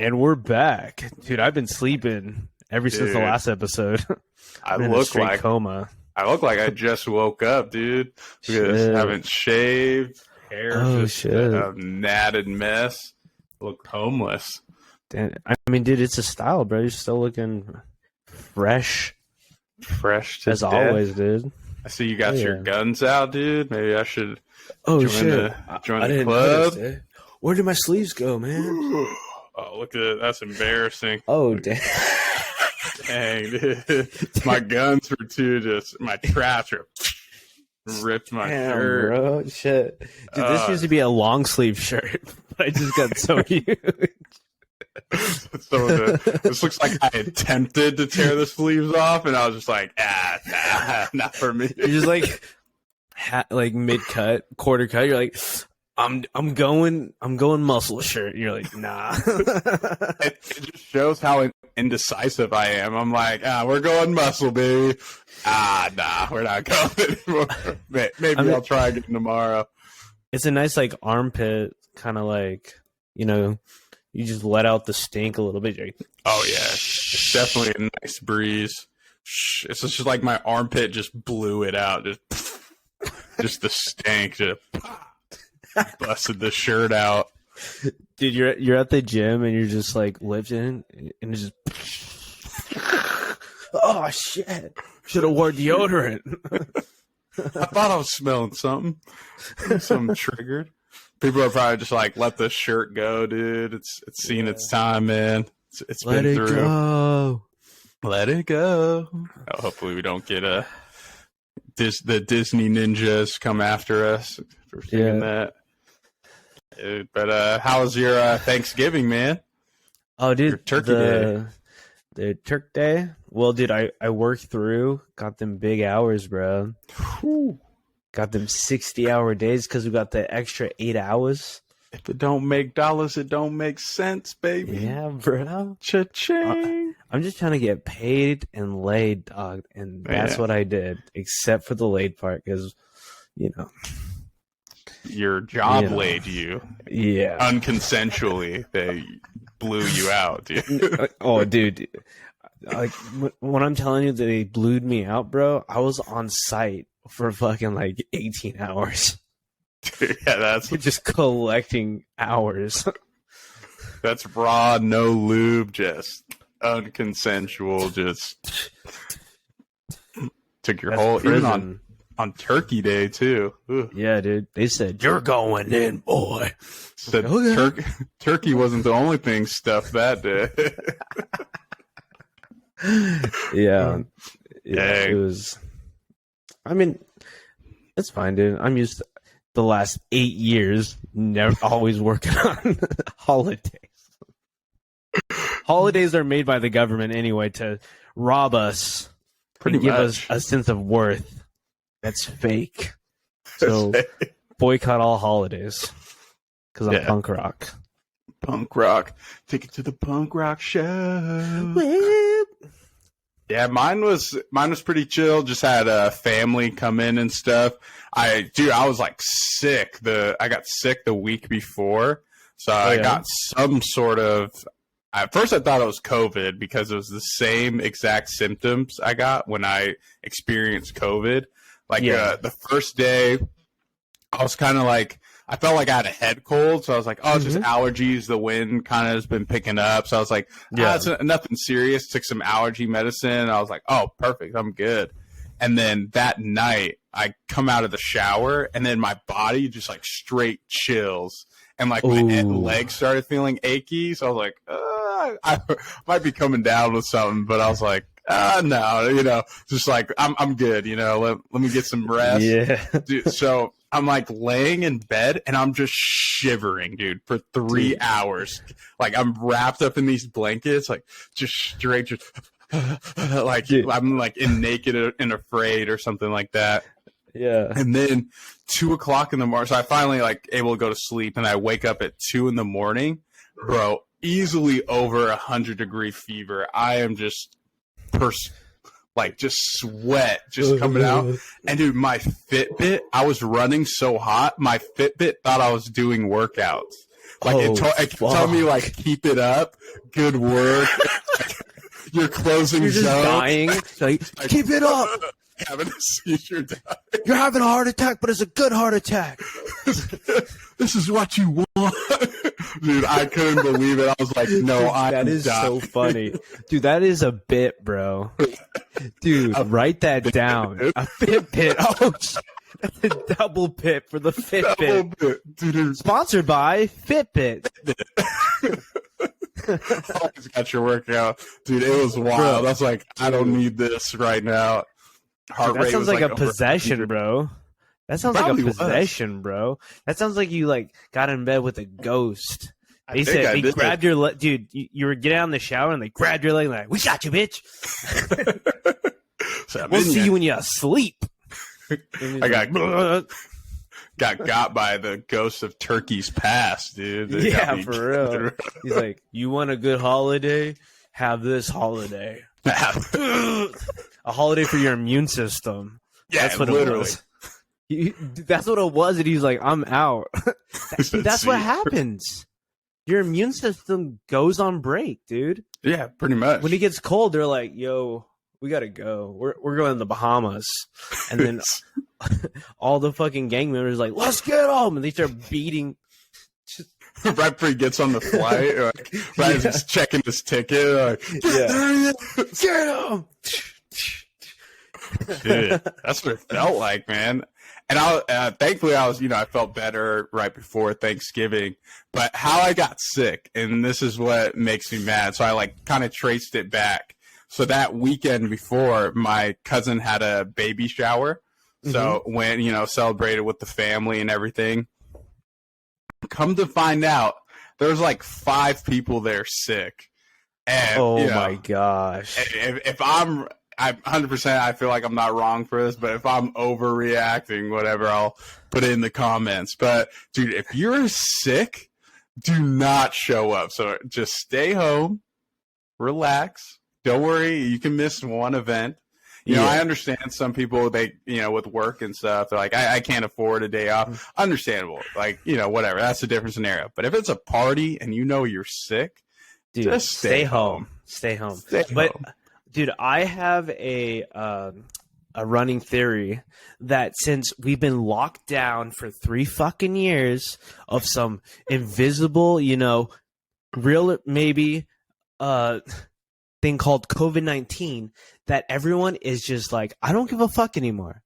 And we're back. Dude, I've been sleeping ever since the last episode. I look like coma. I look like I just woke up, dude. Because I haven't shaved. Hair just a natted mess. Look homeless. Damn, I mean, dude, it's a style, bro. You're still looking fresh. Fresh to as death. Always, dude. I see you got your guns out, dude. Maybe I should join the club. Notice, where did my sleeves go, man? Oh, look at it. That's embarrassing. Oh, damn. Dang, dude. My guns were too just, my trash ripped my shirt. Bro. Shit. Dude, this used to be a long sleeve shirt, but I just got so huge. This looks like I attempted to tear the sleeves off, and I was just like, not for me. You're just like mid cut, quarter cut. You're like, I'm going muscle shirt. You're like, nah. It just shows how indecisive I am. I'm like, we're going muscle, baby. Nah, we're not going anymore. Maybe I'll try again tomorrow. It's a nice like armpit kind of like, you just let out the stink a little bit. Like, oh yeah, it's definitely a nice breeze. It's just like my armpit just blew it out. Just the stank just busted the shirt out. Dude, you're at the gym and you're just like lifting and it's just oh shit. Should have wore deodorant. I thought I was smelling something. Something triggered. People are probably just like, let the shirt go, dude. It's seen its time, man. It's been through. Go. Let it go. Oh, hopefully we don't get the Disney ninjas come after us for saying that. But how was your Thanksgiving, man? Oh, dude, your turkey day. The Turk Day. Well, dude, I worked through, got them big hours, bro. Whew. Got them 60-hour days because we got the extra 8 hours. If it don't make dollars, it don't make sense, baby. Yeah, bro. Cha-ching. I'm just trying to get paid and laid, dog, and that's what I did, except for the laid part, because, your job laid you. Yeah. Unconsensually, they blew you out, dude. Oh, dude. Like, when I'm telling you that they blew me out, bro, I was on site for fucking like 18 hours. Dude, yeah, that's just collecting hours. That's raw, no lube, just unconsensual, just took your whole even on Turkey Day too. Ugh. Yeah, dude. They said you're going in, boy. Said okay. Turkey wasn't the only thing stuffed that day. Yeah, it was. I mean, it's fine, dude. I'm used to the last 8 years, never always working on holidays. Holidays are made by the government anyway to rob us, pretty give much. Us a sense of worth. That's fake. So boycott all holidays because I'm punk rock. Punk rock. Take it to the punk rock show. Whip. Yeah, mine was pretty chill. Just had a family come in and stuff. I was like sick. I got sick the week before, so I got some sort of. At first, I thought it was COVID because it was the same exact symptoms I got when I experienced COVID. Like the first day, I was kind of like. I felt like I had a head cold, so I was like, oh, it's just allergies. The wind kind of has been picking up. So I was like, it's nothing serious. Took some allergy medicine. And I was like, oh, perfect. I'm good. And then that night, I come out of the shower, and then my body just like straight chills. And like my legs started feeling achy. So I was like, I might be coming down with something. But I was like, no, just like, I'm good. Let me get some rest. Yeah. Dude, so I'm like laying in bed and I'm just shivering, dude, for 3 hours. Like I'm wrapped up in these blankets, like just straight, like I'm like in Naked and Afraid or something like that. Yeah. And then 2:00 in the morning. So I finally like able to go to sleep and I wake up at 2 a.m, bro, easily over 100-degree fever. I am just just sweat just coming out. And dude, my Fitbit, I was running so hot, my Fitbit thought I was doing workouts. Like it told me like, keep it up, good work. You're closing You're just zone. dying. Like, keep it up. Having a seizure, dying. You're having a heart attack, but it's a good heart attack. This is what you want. Dude, I couldn't believe it. I was like, no, that is so funny. Dude, that is a bit, bro. Dude, write that down. A Fitbit. Oh, that's a double bit for the Fitbit. Dude, sponsored by Fitbit. Always got your workout. Dude, it was wild. Bro, I was like, I don't need this right now. Dude, that sounds like a possession, bro. That sounds like a possession, bro. That sounds like you like got in bed with a ghost. They said they grabbed your leg, dude. You were getting out in the shower and they grabbed your leg and like, we got you, bitch. So we'll see you when you're asleep. I got by the ghost of Turkey's past, dude. Yeah, for real. He's like, you want a good holiday? Have this holiday. A holiday for your immune system. Yeah, that's what literally. It was. That's what it was, and he's like, I'm out. That's what happens. Your immune system goes on break, dude. Yeah, pretty much. When it gets cold, they're like, yo, we gotta go. We're going to the Bahamas. And then all the fucking gang members are like, let's get home. And they start beating. Right before he gets on the flight, right as he's checking his ticket, get him. Dude, that's what it felt like, man. And thankfully I was, I felt better right before Thanksgiving. But how I got sick, and this is what makes me mad. So I like kind of traced it back. So that weekend before, my cousin had a baby shower. So when, celebrated with the family and everything. Come to find out, there's like 5 people there sick. And, my gosh. If I'm 100%, I feel like I'm not wrong for this, but if I'm overreacting, whatever, I'll put it in the comments. But, dude, if you're sick, do not show up. So just stay home, relax. Don't worry, you can miss one event. You know, I understand some people, they, with work and stuff, they're like, I can't afford a day off. Understandable. Like, whatever. That's a different scenario. But if it's a party and you're sick, dude, just stay home. Stay home. But, dude, I have a running theory that since we've been locked down for 3 fucking years of some invisible, real maybe thing called COVID-19, that everyone is just like, I don't give a fuck anymore.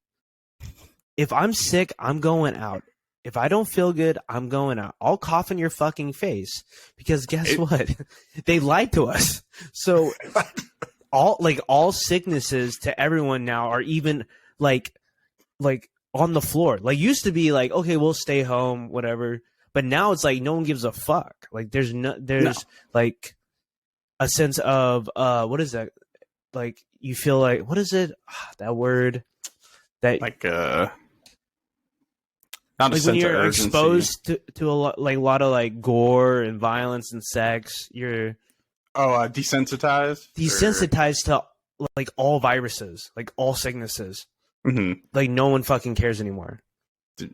If I'm sick, I'm going out. If I don't feel good, I'm going out. I'll cough in your fucking face because guess what? They lied to us. So all sicknesses to everyone now are even like on the floor. Like used to be like, okay, we'll stay home, whatever. But now it's like no one gives a fuck. Like there's like a sense of what is that? Like you feel like, what is it? That word that like not like when you're exposed to a lot of like gore and violence and sex, you're desensitized to like all viruses, like all sicknesses. Like no one fucking cares anymore.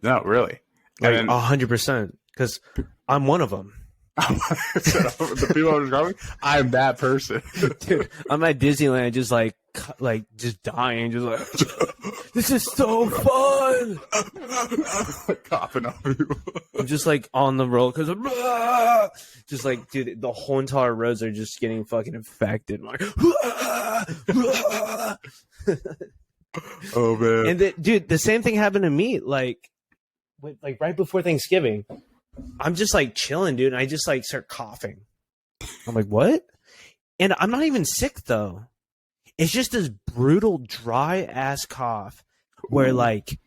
No, really, like 100%, because I'm one of them. The people I'm describing, I'm that person. Dude, I'm at Disneyland just just dying, just like this is so fun. Coughing on people. I'm just like on the roller coaster, just like, dude, the whole entire roads are just getting fucking infected. I'm like, oh man. And dude, the same thing happened to me. Like right before Thanksgiving. I'm just like chilling, dude, and I just like start coughing. I'm like, what? And I'm not even sick though. It's just this brutal, dry ass cough where like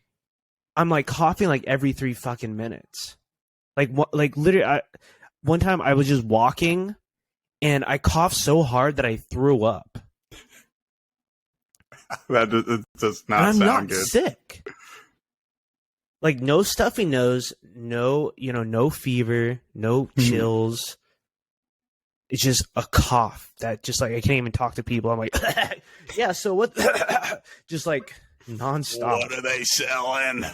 I'm like coughing like every 3 fucking minutes. Like literally, one time I was just walking and I coughed so hard that I threw up. That does not sound good. I'm not sick. Like no stuffy nose, no fever, no chills. It's just a cough that just like I can't even talk to people. I'm like, yeah. So what? Just like nonstop. What are they selling?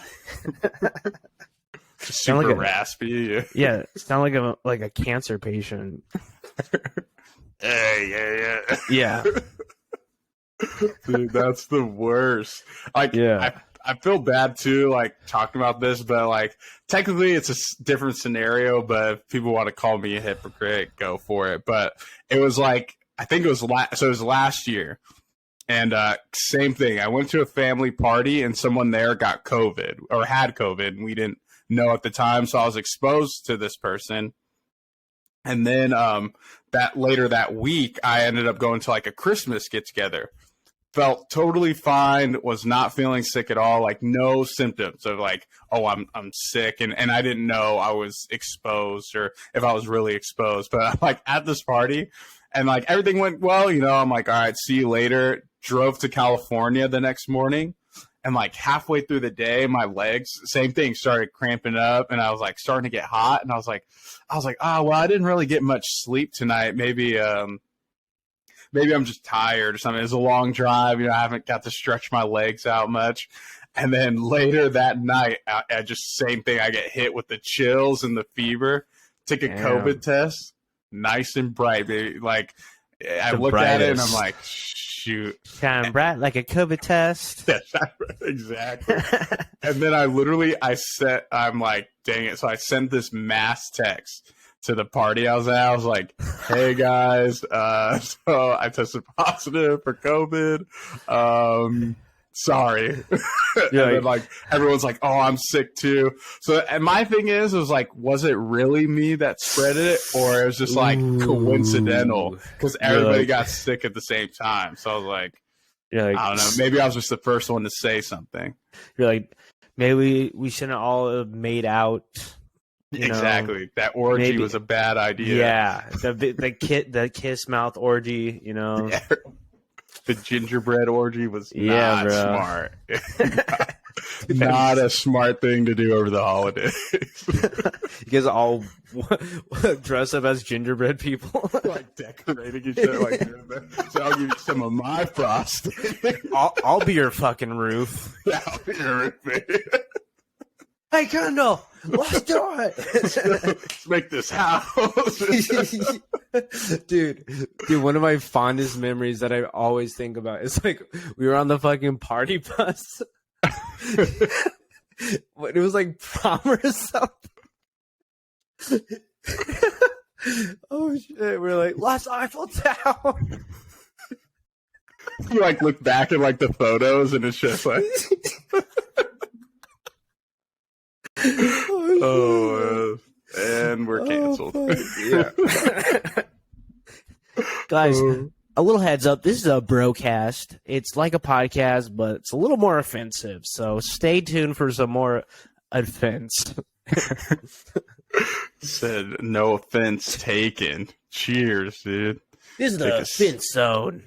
Super raspy. Yeah, sound like a cancer patient. Hey, yeah. Yeah. Dude, that's the worst. Like, yeah. I feel bad too, like talking about this, but like technically it's a different scenario. But if people want to call me a hypocrite, go for it. But it was like, I think it was it was last year, and same thing. I went to a family party and someone there got COVID or had COVID, and we didn't know at the time, so I was exposed to this person. And then that later that week, I ended up going to like a Christmas get together. Felt totally fine, was not feeling sick at all, like no symptoms of like, oh, I'm sick, and I didn't know I was exposed or if I was really exposed. But I'm like at this party, and like everything went well, you know. I'm like, all right, see you later. Drove to California the next morning, and like halfway through the day, my legs, same thing, started cramping up, and I was like starting to get hot, and I was like, oh, well, I didn't really get much sleep tonight. Maybe I'm just tired or something. It was a long drive. You know, I haven't got to stretch my legs out much. And then later that night, I just same thing. I get hit with the chills and the fever. Take a COVID test. Nice and bright, baby. Like, I looked at it and I'm like, shoot. Shine bright like a COVID test. Yeah, exactly. And then I'm like, dang it. So I sent this mass text to the party I was at. I was like, hey guys, so I tested positive for COVID. Sorry. And then like everyone's like, oh, I'm sick too. So, and my thing is like, was it really me that spread it, or it was just like coincidental because everybody got sick at the same time? So I was like, I don't know, maybe I was just the first one to say something. You're like, maybe we shouldn't all have made out. Exactly. That orgy was a bad idea. Yeah. The kiss mouth orgy, you know. Yeah. The gingerbread orgy was not smart. Not a smart thing to do over the holidays. You guys all dress up as gingerbread people. Like decorating each other. Like, so I'll give you some of my frosting. I'll be your fucking roof. Yeah, I'll be your roof, baby. Hey, Kendall, let's do it. Let's make this house. Dude, one of my fondest memories that I always think about is like we were on the fucking party bus. It was like prom or something. Oh shit, we're like, let's Eiffel Tower. You like look back at like the photos and it's just like and we're canceled. Yeah. Guys, a little heads up. This is a broadcast. It's like a podcast, but it's a little more offensive. So stay tuned for some more offense. Said no offense taken. Cheers, dude. This is the offense zone.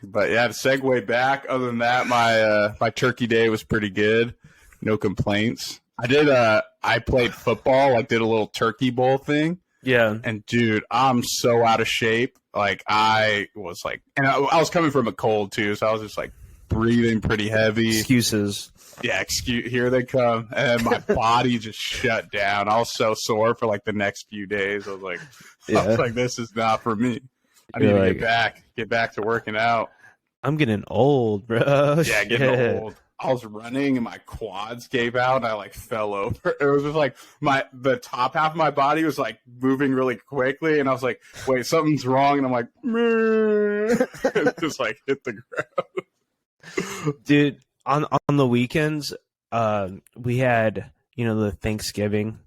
But yeah, to segue back, other than that, my turkey day was pretty good. No complaints. I played football, like did a little turkey bowl thing. Yeah. And dude, I'm so out of shape. Like I was like, and I was coming from a cold too, so I was just like breathing pretty heavy. Excuses. Yeah, here they come. And my body just shut down. I was so sore for like the next few days. I was like, this is not for me. I need to get back to working out. I'm getting old, bro. Yeah, getting old. I was running and my quads gave out and I like fell over. It was just like the top half of my body was like moving really quickly and I was like, wait, something's wrong. And I'm like, and just like hit the ground. Dude, on the weekends, we had, the Thanksgiving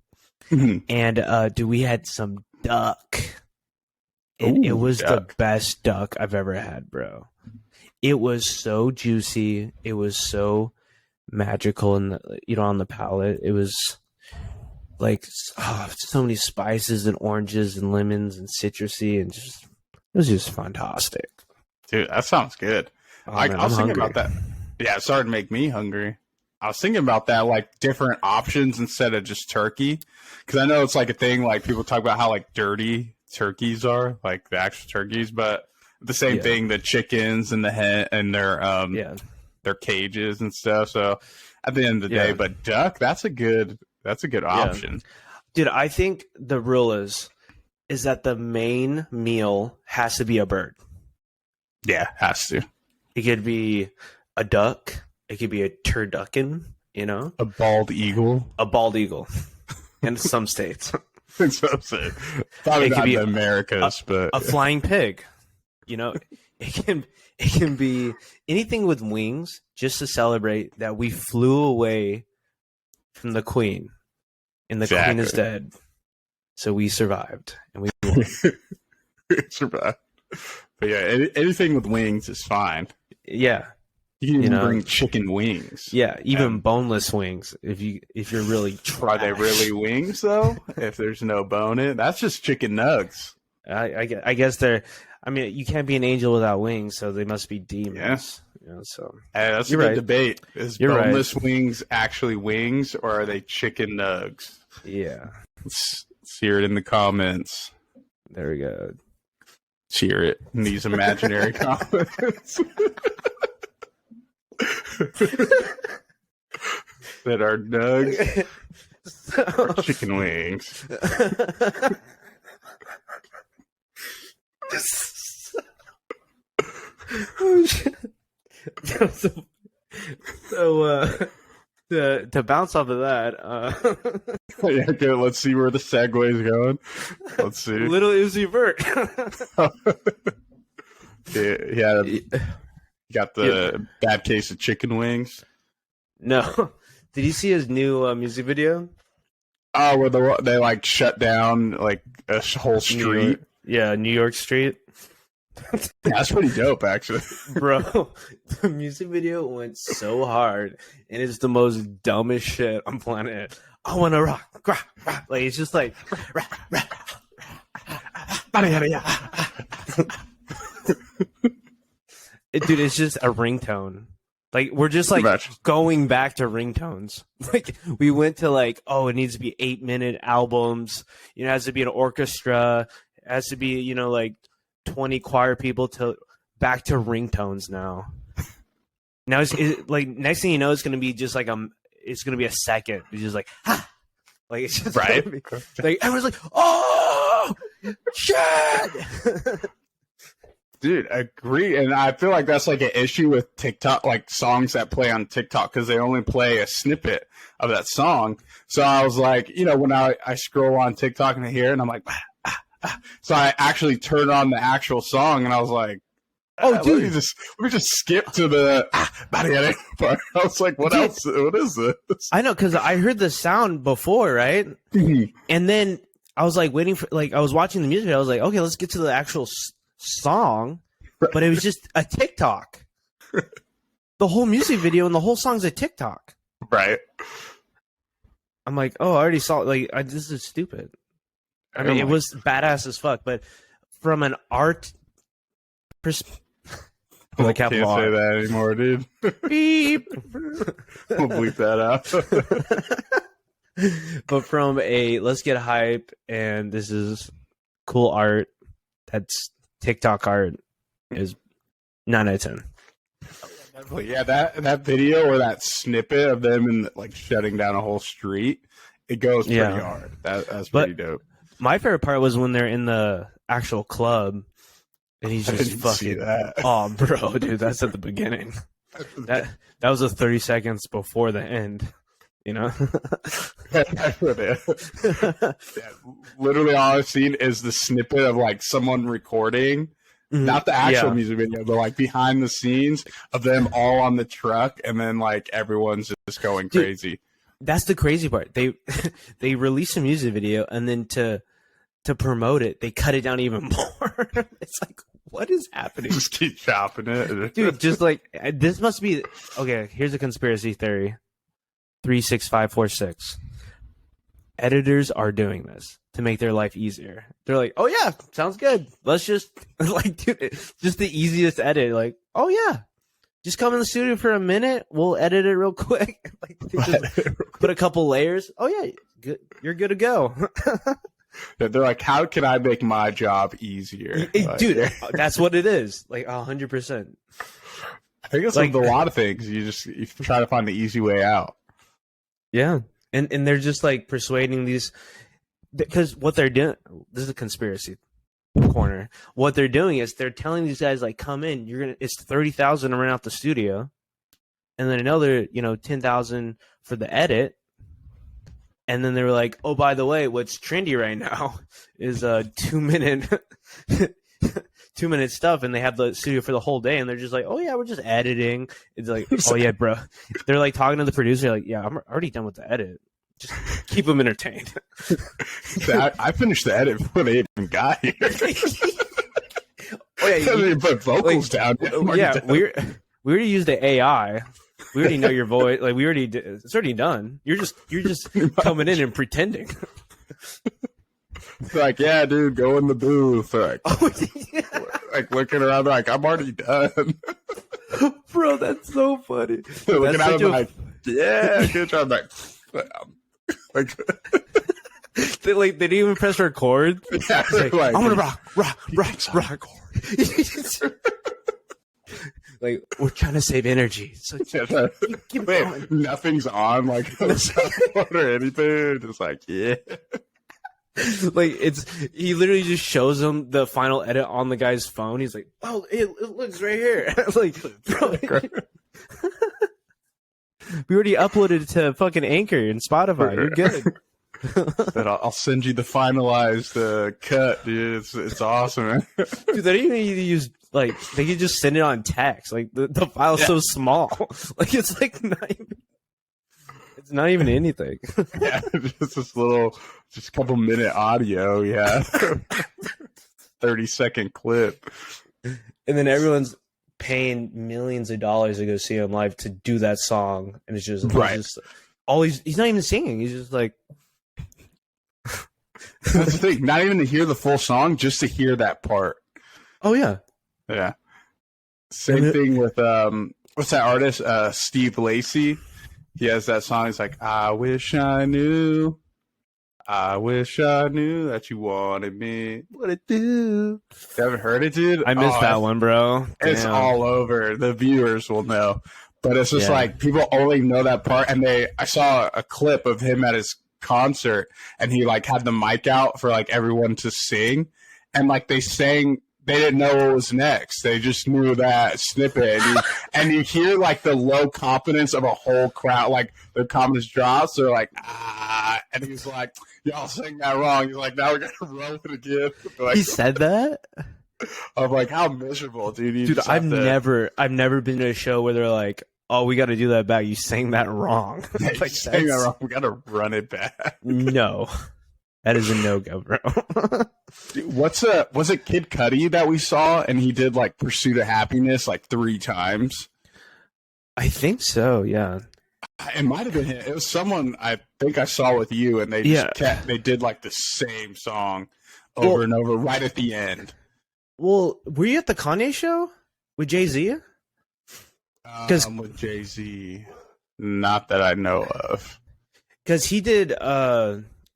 and we had some duck. And it was the best duck I've ever had, bro. It was so juicy. It was so magical, and on the palate. It was like so many spices and oranges and lemons and citrusy, and it was just fantastic. Dude, that sounds good. I was thinking about that. Yeah, it started to make me hungry. I was thinking about that, like different options instead of just turkey, because I know it's like a thing. Like people talk about how like dirty turkeys are, like the actual turkeys, but the same thing, the chickens and the hen and their cages and stuff. So at the end of the day. But duck, that's a good option. Dude, I think the rule is that the main meal has to be a bird. Yeah, has to. It could be a duck. It could be a turducken, A bald eagle. A bald eagle in some states. In some states. Probably not in the Americas, but a flying pig. It can be anything with wings just to celebrate that we flew away from the queen and the queen is dead. So we survived and we won. Survived. But yeah, anything with wings is fine. Yeah. You can even bring chicken wings. Yeah, even boneless wings. If you're really trash. Are they really wings though? If there's no bone in it, that's just chicken nugs. I guess they're. I mean, you can't be an angel without wings, so they must be demons. Yeah. So hey, that's a good debate. Is boneless wings actually wings, or are they chicken nugs? Yeah. Let's hear it in the comments. There we go. Let's hear it in these imaginary comments. That are nugs or chicken wings. Oh, shit. So to bounce off of that, yeah, okay, let's see where the segue is going. Let's see. Little Uzi Vert. yeah. Got the bad case of chicken wings. No. Did you see his new music video? Oh, where they like shut down like a whole street. New York Street. That's pretty dope, actually. Bro, the music video went so hard, and it's the most dumbest shit on planet. I want to rock. Like, it's just like... Dude, it's just a ringtone. Like, we're just like going back to ringtones. Like, we went to like, oh, it needs to be 8-minute albums. It has to be an orchestra. It has to be, like 20 choir people to back to ringtones now. Now it's like next thing you know, it's gonna be just like it's gonna be a second. It's just like like it's just right. Like everyone's like, oh shit. Dude, agree. And I feel like that's like an issue with TikTok, like songs that play on TikTok, because they only play a snippet of that song. So I was like, when I scroll on TikTok and I hear it, and I'm like, so I actually turned on the actual song, and I was like, oh, dude, let me just skip to the part. I was like, what else? What is this? I know, because I heard the sound before, right? And then I was like waiting for, like, I was watching the music video. I was like, okay, let's get to the actual song, but it was just a TikTok. The whole music video and the whole song's a TikTok. Right. I'm like, oh, I already saw it. Like, this is stupid. I mean, it was badass as fuck, but from an art perspective, I can't say that anymore, dude. Beep. We'll bleep that out. But from a let's get hype and this is cool art, that's TikTok art, is 9 out of 10. Yeah, that video or that snippet of them in like shutting down a whole street, it goes pretty hard. That's pretty dope. My favorite part was when they're in the actual club and he's just fucking. Oh, bro, dude, that's at the beginning. That was the 30 seconds before the end. Yeah, literally all I've seen is the snippet of like someone recording, not the actual music video, but like behind the scenes of them all on the truck, and then like everyone's just going crazy. That's the crazy part. They release a music video, and then to promote it, they cut it down even more. It's like, what is happening? Just keep chopping it, dude. Just like, this must be okay. Here's a conspiracy theory. 36546. Editors are doing this to make their life easier. They're like, oh yeah, sounds good. Let's just like, dude, just the easiest edit. Like, oh yeah, just come in the studio for a minute. We'll edit it real quick. Like, just put a couple layers. Oh yeah, good. You're good to go. They're like, how can I make my job easier? Dude, that's what it is. Like 100%. I think it's like with a lot of things. You try to find the easy way out. Yeah, and they're just like persuading these, because what they're doing. This is a conspiracy corner. What they're doing is they're telling these guys like, come in. It's 30,000 to rent out the studio, and then another 10,000 for the edit. And then they were like, oh, by the way, what's trendy right now is a 2-minute 2-minute stuff, and they have the studio for the whole day, and they're just like, oh yeah, we're just editing. It's like, oh yeah, bro. They're like talking to the producer, like, yeah, I'm already done with the edit. Just keep them entertained. I finished the edit before they even got here. Oh yeah, you put vocals down. Yeah, we already used the AI. We already know your voice. Like we already did. It's already done. You're just coming in and pretending. It's like, yeah, dude, go in the booth. Like, oh, yeah. Like looking around, like I'm already done. Bro, that's so funny. Looking at him like, yeah, good job. Like they didn't even press record. Yeah, like, I'm gonna rock. Like, we're trying to save energy, so keep going. Nothing's on, like or anything. Just like, yeah. Like he literally just shows him the final edit on the guy's phone. He's like, "Oh, it looks right here." Like, bro, we already uploaded it to fucking Anchor and Spotify. You're good. But I'll send you the finalized cut, dude. It's awesome, man. Dude, they don't even need to use like they could just send it on text. Like the file's so small. Like it's like it's not even anything. Yeah, just this little, just couple minute audio. Yeah, 30-second clip, and then everyone's paying millions of dollars to go see him live to do that song, and it's just right. He's not even singing. He's just like. That's the thing. Not even to hear the full song, just to hear that part. Oh yeah, yeah. Same thing with what's that artist? Steve Lacy. He has that song. He's like, I wish I knew that you wanted me. What it do? You haven't heard it, dude? I missed that one, bro. It's Damn. all over. The viewers will know. But it's just like people only know that part. And I saw a clip of him at his concert, and he like had the mic out for like everyone to sing, and like they didn't know what was next. They just knew that snippet, and you hear like the low confidence of a whole crowd, like their confidence drops. They're like, and he's like, y'all sang that wrong. He's like, now we gotta run it again. Like, he said that. I'm like, how miserable, dude. Dude, I've never been to a show where they're like, oh, we got to do that back. You sang that wrong. Yeah, like, sang that wrong. We got to run it back. No, that is a no-go, bro. Dude, was it Kid Cudi that we saw, and he did like Pursuit of Happiness like 3 times? I think so. Yeah. It might have been him. It was someone I think I saw with you, and they just they did like the same song over and over right at the end. Well, were you at the Kanye show with Jay-Z? With Jay-Z, not that I know of. Because he did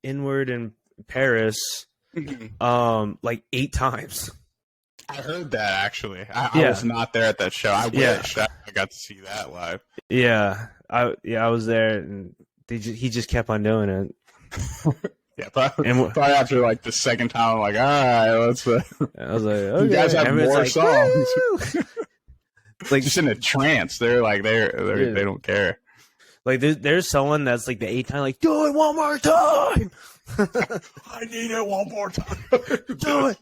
Inward in Paris like 8 times. I heard that, actually. I was not there at that show. I wish I got to see that live. Yeah, I was there, and he just kept on doing it. Yeah, probably after like the second time, I'm like, all right, let's. I was like, okay. You guys have more songs. Like just in a trance. They're like they don't care. Like there's someone that's like the 8th time, like, do it one more time. I need it one more time. Do it.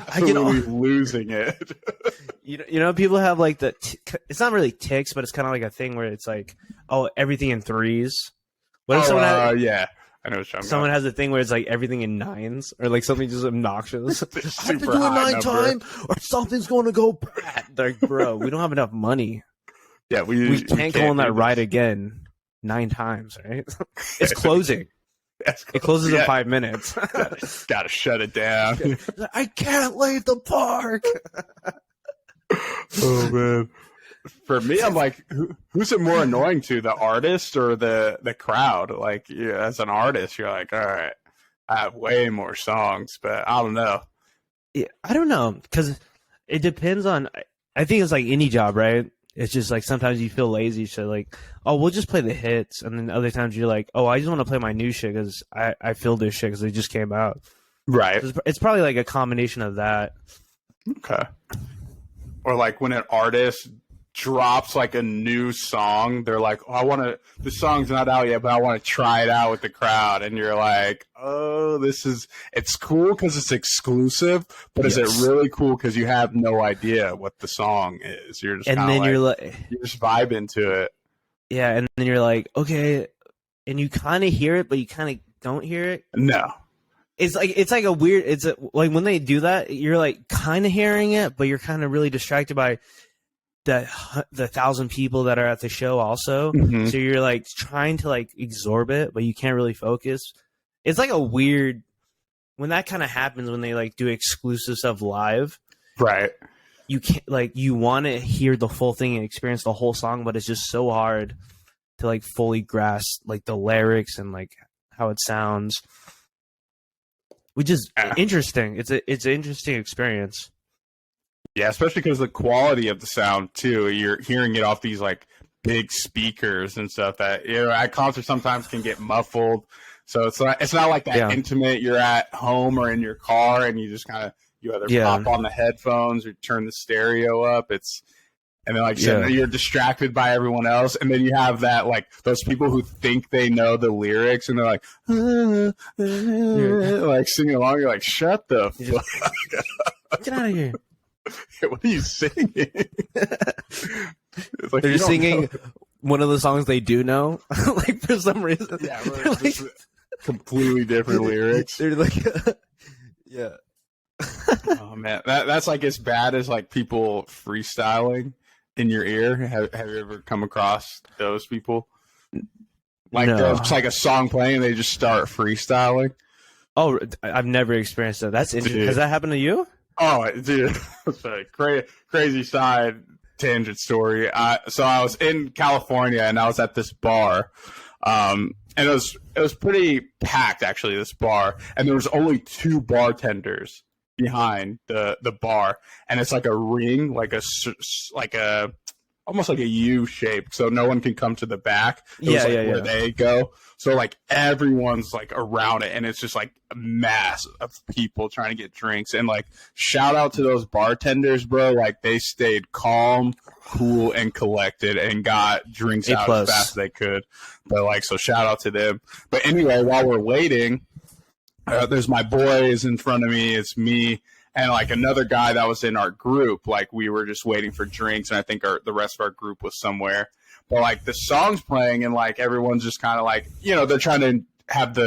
I get losing it. You know, people have like it's not really tics, but it's kind of like a thing where it's like, oh, everything in 3s. What if someone I know what someone has a thing where it's like everything in 9s, or like something just obnoxious. I have to do a 9 time, or something's going to go bad. Like, bro, we don't have enough money. Yeah, we can't go on that ride again 9 times, right? It's closing. It closes in 5 minutes. Gotta shut it down. I can't leave the park. Oh man. For me, I'm like, who's it more annoying to, the artist or the crowd? Like, as an artist, you're like, all right, I have way more songs, but I don't know. Yeah, I don't know, because it depends on. I think it's like any job, right? It's just like sometimes you feel lazy, so like, oh, we'll just play the hits, and then other times you're like, oh, I just want to play my new shit because I feel this shit because they just came out. Right. So it's probably like a combination of that. Okay. Or like when an artist drops like a new song, they're like, oh, the song's not out yet, but I want to try it out with the crowd. And you're like, oh, it's cool because it's exclusive, but is it really cool because you have no idea what the song is? You're just you're just vibing to it. Yeah. And then you're like, okay. And you kind of hear it, but you kind of don't hear it. No. It's like a weird, like when they do that, you're like kind of hearing it, but you're kind of really distracted by the 1,000 people that are at the show also. Mm-hmm. So you're like trying to like absorb it, but you can't really focus. It's like a weird, when that kind of happens, when they like do exclusive stuff live, right? You can't, like, you want to hear the full thing and experience the whole song, but it's just so hard to like fully grasp like the lyrics and like how it sounds, which is interesting. It's an interesting experience. Yeah, especially because the quality of the sound too. You're hearing it off these like big speakers and stuff that, you know, at concerts sometimes can get muffled. So it's not like that intimate. You're at home or in your car and you just kind of, you either pop on the headphones or turn the stereo up. And then like you're distracted by everyone else, and then you have that like those people who think they know the lyrics and they're like, like singing along. You're like, shut the fuck up. Get out of here. What are you singing? It's like, they're singing one of the songs they do know, like for some reason. Yeah, like, completely different lyrics. They're like, yeah. Oh man, that's like as bad as like people freestyling in your ear. Have you ever come across those people? Like there's like a song playing and they just start freestyling. Oh, I've never experienced that. That's interesting. Dude. Has that happened to you? Oh, dude, it's a crazy side tangent story. So I was in California and I was at this bar, and it was pretty packed actually. This bar, and there was only 2 bartenders behind the bar, and it's like a ring, like a almost like a U shape, so no one can come to the back. Where they go. So like everyone's like around it, and it's just like a mass of people trying to get drinks. And like shout out to those bartenders, bro. Like they stayed calm, cool, and collected, and got drinks out as fast as they could. But like, so shout out to them. But anyway, while we're waiting, there's my boys in front of me. It's me and like another guy that was in our group. Like we were just waiting for drinks, and I think the rest of our group was somewhere. But like the song's playing, and like everyone's just kind of like, you know, they're trying to have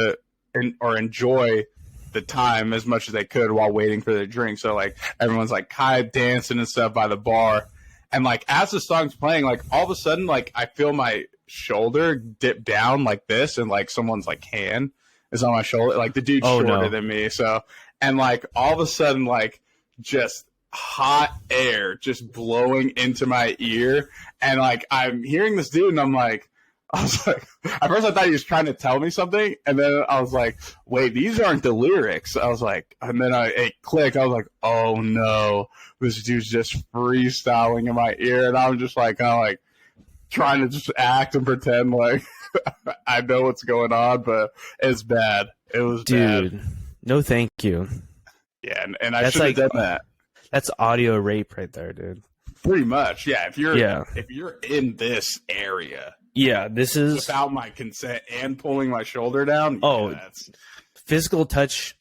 enjoy the time as much as they could while waiting for their drink. So like everyone's like kind of dancing and stuff by the bar, and like as the song's playing, like all of a sudden, like I feel my shoulder dip down like this, and like someone's like hand is on my shoulder. Like the dude's shorter than me, so. And like all of a sudden, like just hot air just blowing into my ear, and like I'm hearing this dude, and I was like, at first I thought he was trying to tell me something, and then I was like, wait, these aren't the lyrics. I was like, and then it clicked. I was like, oh no, this dude's just freestyling in my ear, and I'm just like kind of like trying to just act and pretend like I know what's going on, but it's bad. It was bad. No, thank you. Yeah, and I should have done that. That's audio rape right there, dude. Pretty much, yeah. If you're in this area, this is without my consent and pulling my shoulder down. That's physical touch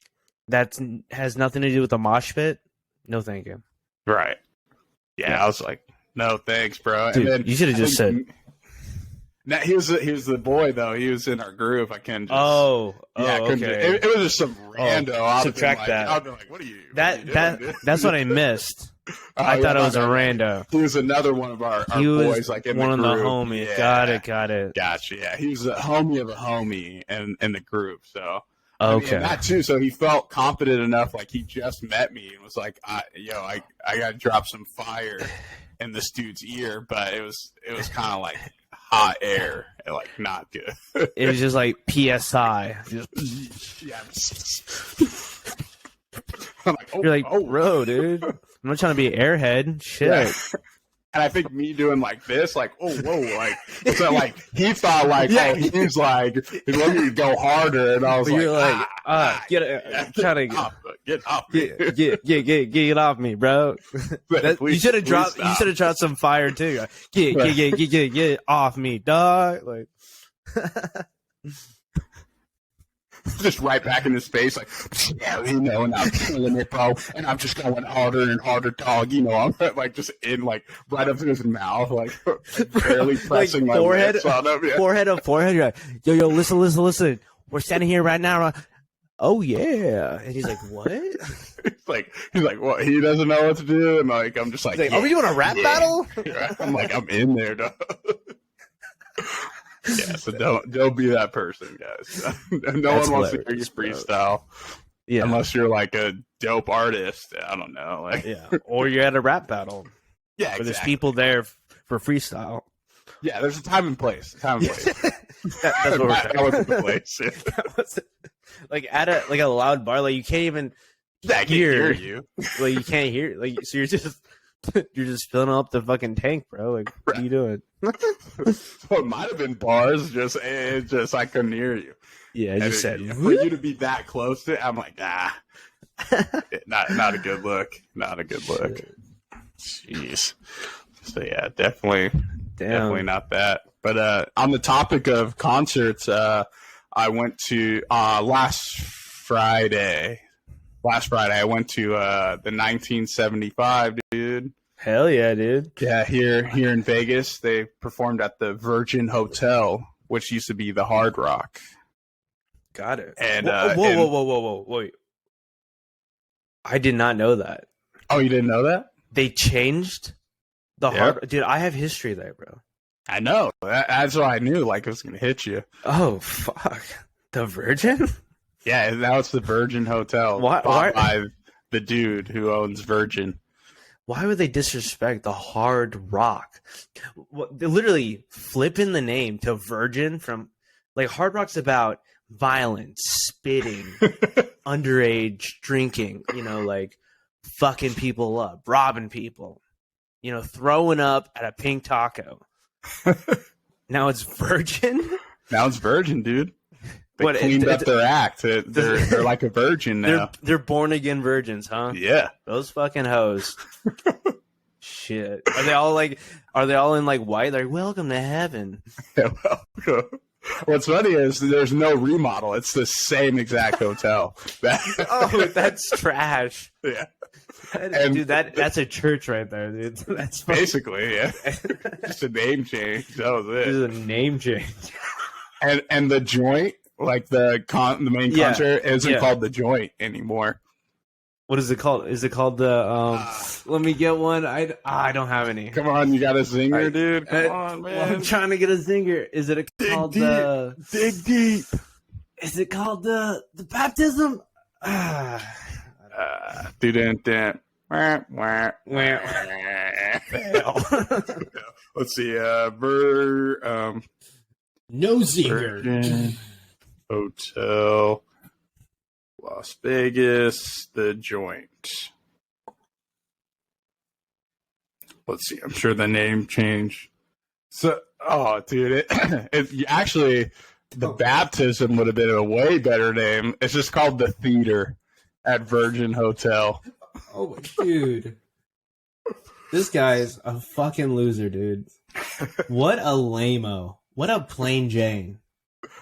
that has nothing to do with the mosh pit. No, thank you. Right. Yeah, I was like, no, thanks, bro. Dude, and then you should have just said. Now, he was the boy though. He was in our group. I can't just. Okay. It was just some rando. Subtract that. I'd be like, what are you? That's what I missed. I thought it was a rando. He was another one of our boys, like in one the group. Of the homies. Yeah. Got it. Gotcha. Yeah, he was a homie of a homie in the group. So. Okay. I mean, that too. So he felt confident enough, like he just met me and was like, I got to drop some fire in this dude's ear, but it was kind of like hot air, and like not good. It was just like PSI. I'm like, you're like, bro, dude. I'm not trying to be an airhead. Shit. Yeah. And I think me doing like this, like, oh, whoa, like, so like he thought like, Yeah. oh, he's like, let me go harder, and I was You're like, get off me. get off me, bro. You should have dropped. You should have dropped some fire too. Get off me, dog. Like, just right back in his face, like, yeah, you know, and I'm killing it, bro, and I'm just going harder and harder, dog. You know, I'm like just in like right up to his mouth, like barely pressing like my lips on him. Yeah. Forehead up forehead. You're like, yo, listen. We're standing here right now. Oh yeah, and he's like, what? he's like, what? He doesn't know what to do, and like, I'm just like, are we doing a rap battle? I'm like, I'm in there, dog. Yeah, so don't be that person, guys. No one wants to hear you freestyle, unless you're like a dope artist. I don't know, like or you're at a rap battle. Yeah, exactly. There's people there for freestyle. Yeah, there's a time and place. That's what we're saying. That wasn't the place. Yeah. Like at a loud bar, like you can't even hear you. Like you can't hear. Like so you're just filling up the fucking tank, bro. Like what are you doing? So it might have been bars, just I couldn't hear you. Yeah, I just said for you to be that close to it, I'm like, not a good look. Not a good look. Jeez. So yeah, definitely not that. But on the topic of concerts, I went to last Friday. I went to the 1975, dude. Hell yeah, dude. Yeah, here in Vegas, they performed at the Virgin Hotel, which used to be the Hard Rock. Got it. And whoa, wait. I did not know that. Oh, you didn't know that? They changed the Hard. Dude, I have history there, bro. I know. That's what I knew. Like it was gonna hit you. Oh fuck, the Virgin. Yeah, now it's the Virgin Hotel. Why? By the dude who owns Virgin. Why would they disrespect the Hard Rock? They're literally flipping the name to Virgin from like Hard Rock's about violence, spitting, underage drinking, you know, like fucking people up, robbing people, you know, throwing up at a pink taco. Now it's Virgin? Now it's Virgin, dude. They cleaned up their act. They're like a virgin now. They're born again virgins, huh? Yeah. Those fucking hoes. Shit. Are they all in like white? They're like, welcome to heaven. Yeah, well, what's funny is there's no remodel. It's the same exact hotel. Oh, that's trash. Yeah. Dude, that's a church right there, dude. That's basically, yeah. Just a name change. That was it. Just a name change. And the joint, like the main concert, isn't called the Joint anymore. What is it called? Is it called the? Let me get one. I don't have any. Come on, you got a zinger, dude. Come on, man. Well, I'm trying to get a zinger. Is it called the? Dig deep. Is it called the baptism? Didn't. Let's see. No zinger. Hotel, Las Vegas, the Joint. Let's see. I'm sure the name changed. So, dude, it actually the baptism would have been a way better name. It's just called the Theater at Virgin Hotel. Oh, dude. This guy's a fucking loser, dude. What a lame-o. What a plain Jane.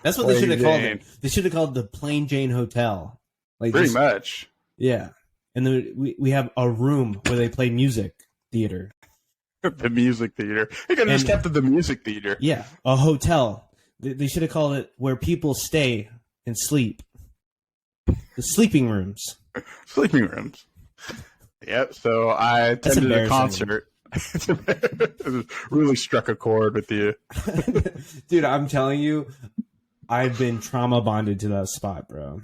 That's what they should have called it. They should have called the Plain Jane Hotel. Like pretty much. Yeah. And then we have a room where they play music theater. The music theater. They could have just kept it the music theater. Yeah. A hotel. They should have called it where people stay and sleep. The sleeping rooms. Sleeping rooms. Yep. So I attended a concert. Really struck a chord with you. Dude, I'm telling you, I've been trauma bonded to that spot, bro.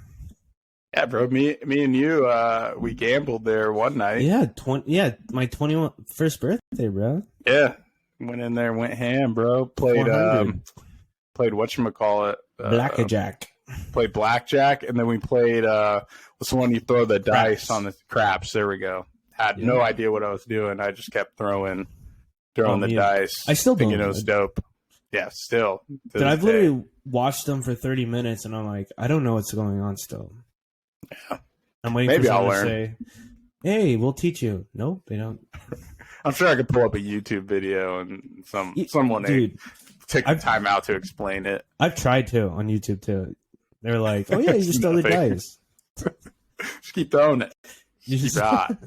Yeah, bro. Me and you, we gambled there one night. Yeah, my 21st birthday, bro. Yeah, went in there, went ham, bro. Played whatchamacallit? Blackjack. Played blackjack, and then we played what's the one you throw the dice on the craps? There we go. Had no idea what I was doing. I just kept throwing throwing the dice. I still thinking don't. It was dope. Yeah, still. But I've literally watched them for 30 minutes, and I'm like, I don't know what's going on still. Yeah. I'm waiting Maybe for someone I'll to learn. say, hey, we'll teach you. Nope, they don't. I'm sure I could pull up a YouTube video and someone take the time out to explain it. I've tried to on YouTube too. They're like, oh yeah, you just throw the dice. Just keep throwing it. You Keep just... it hot.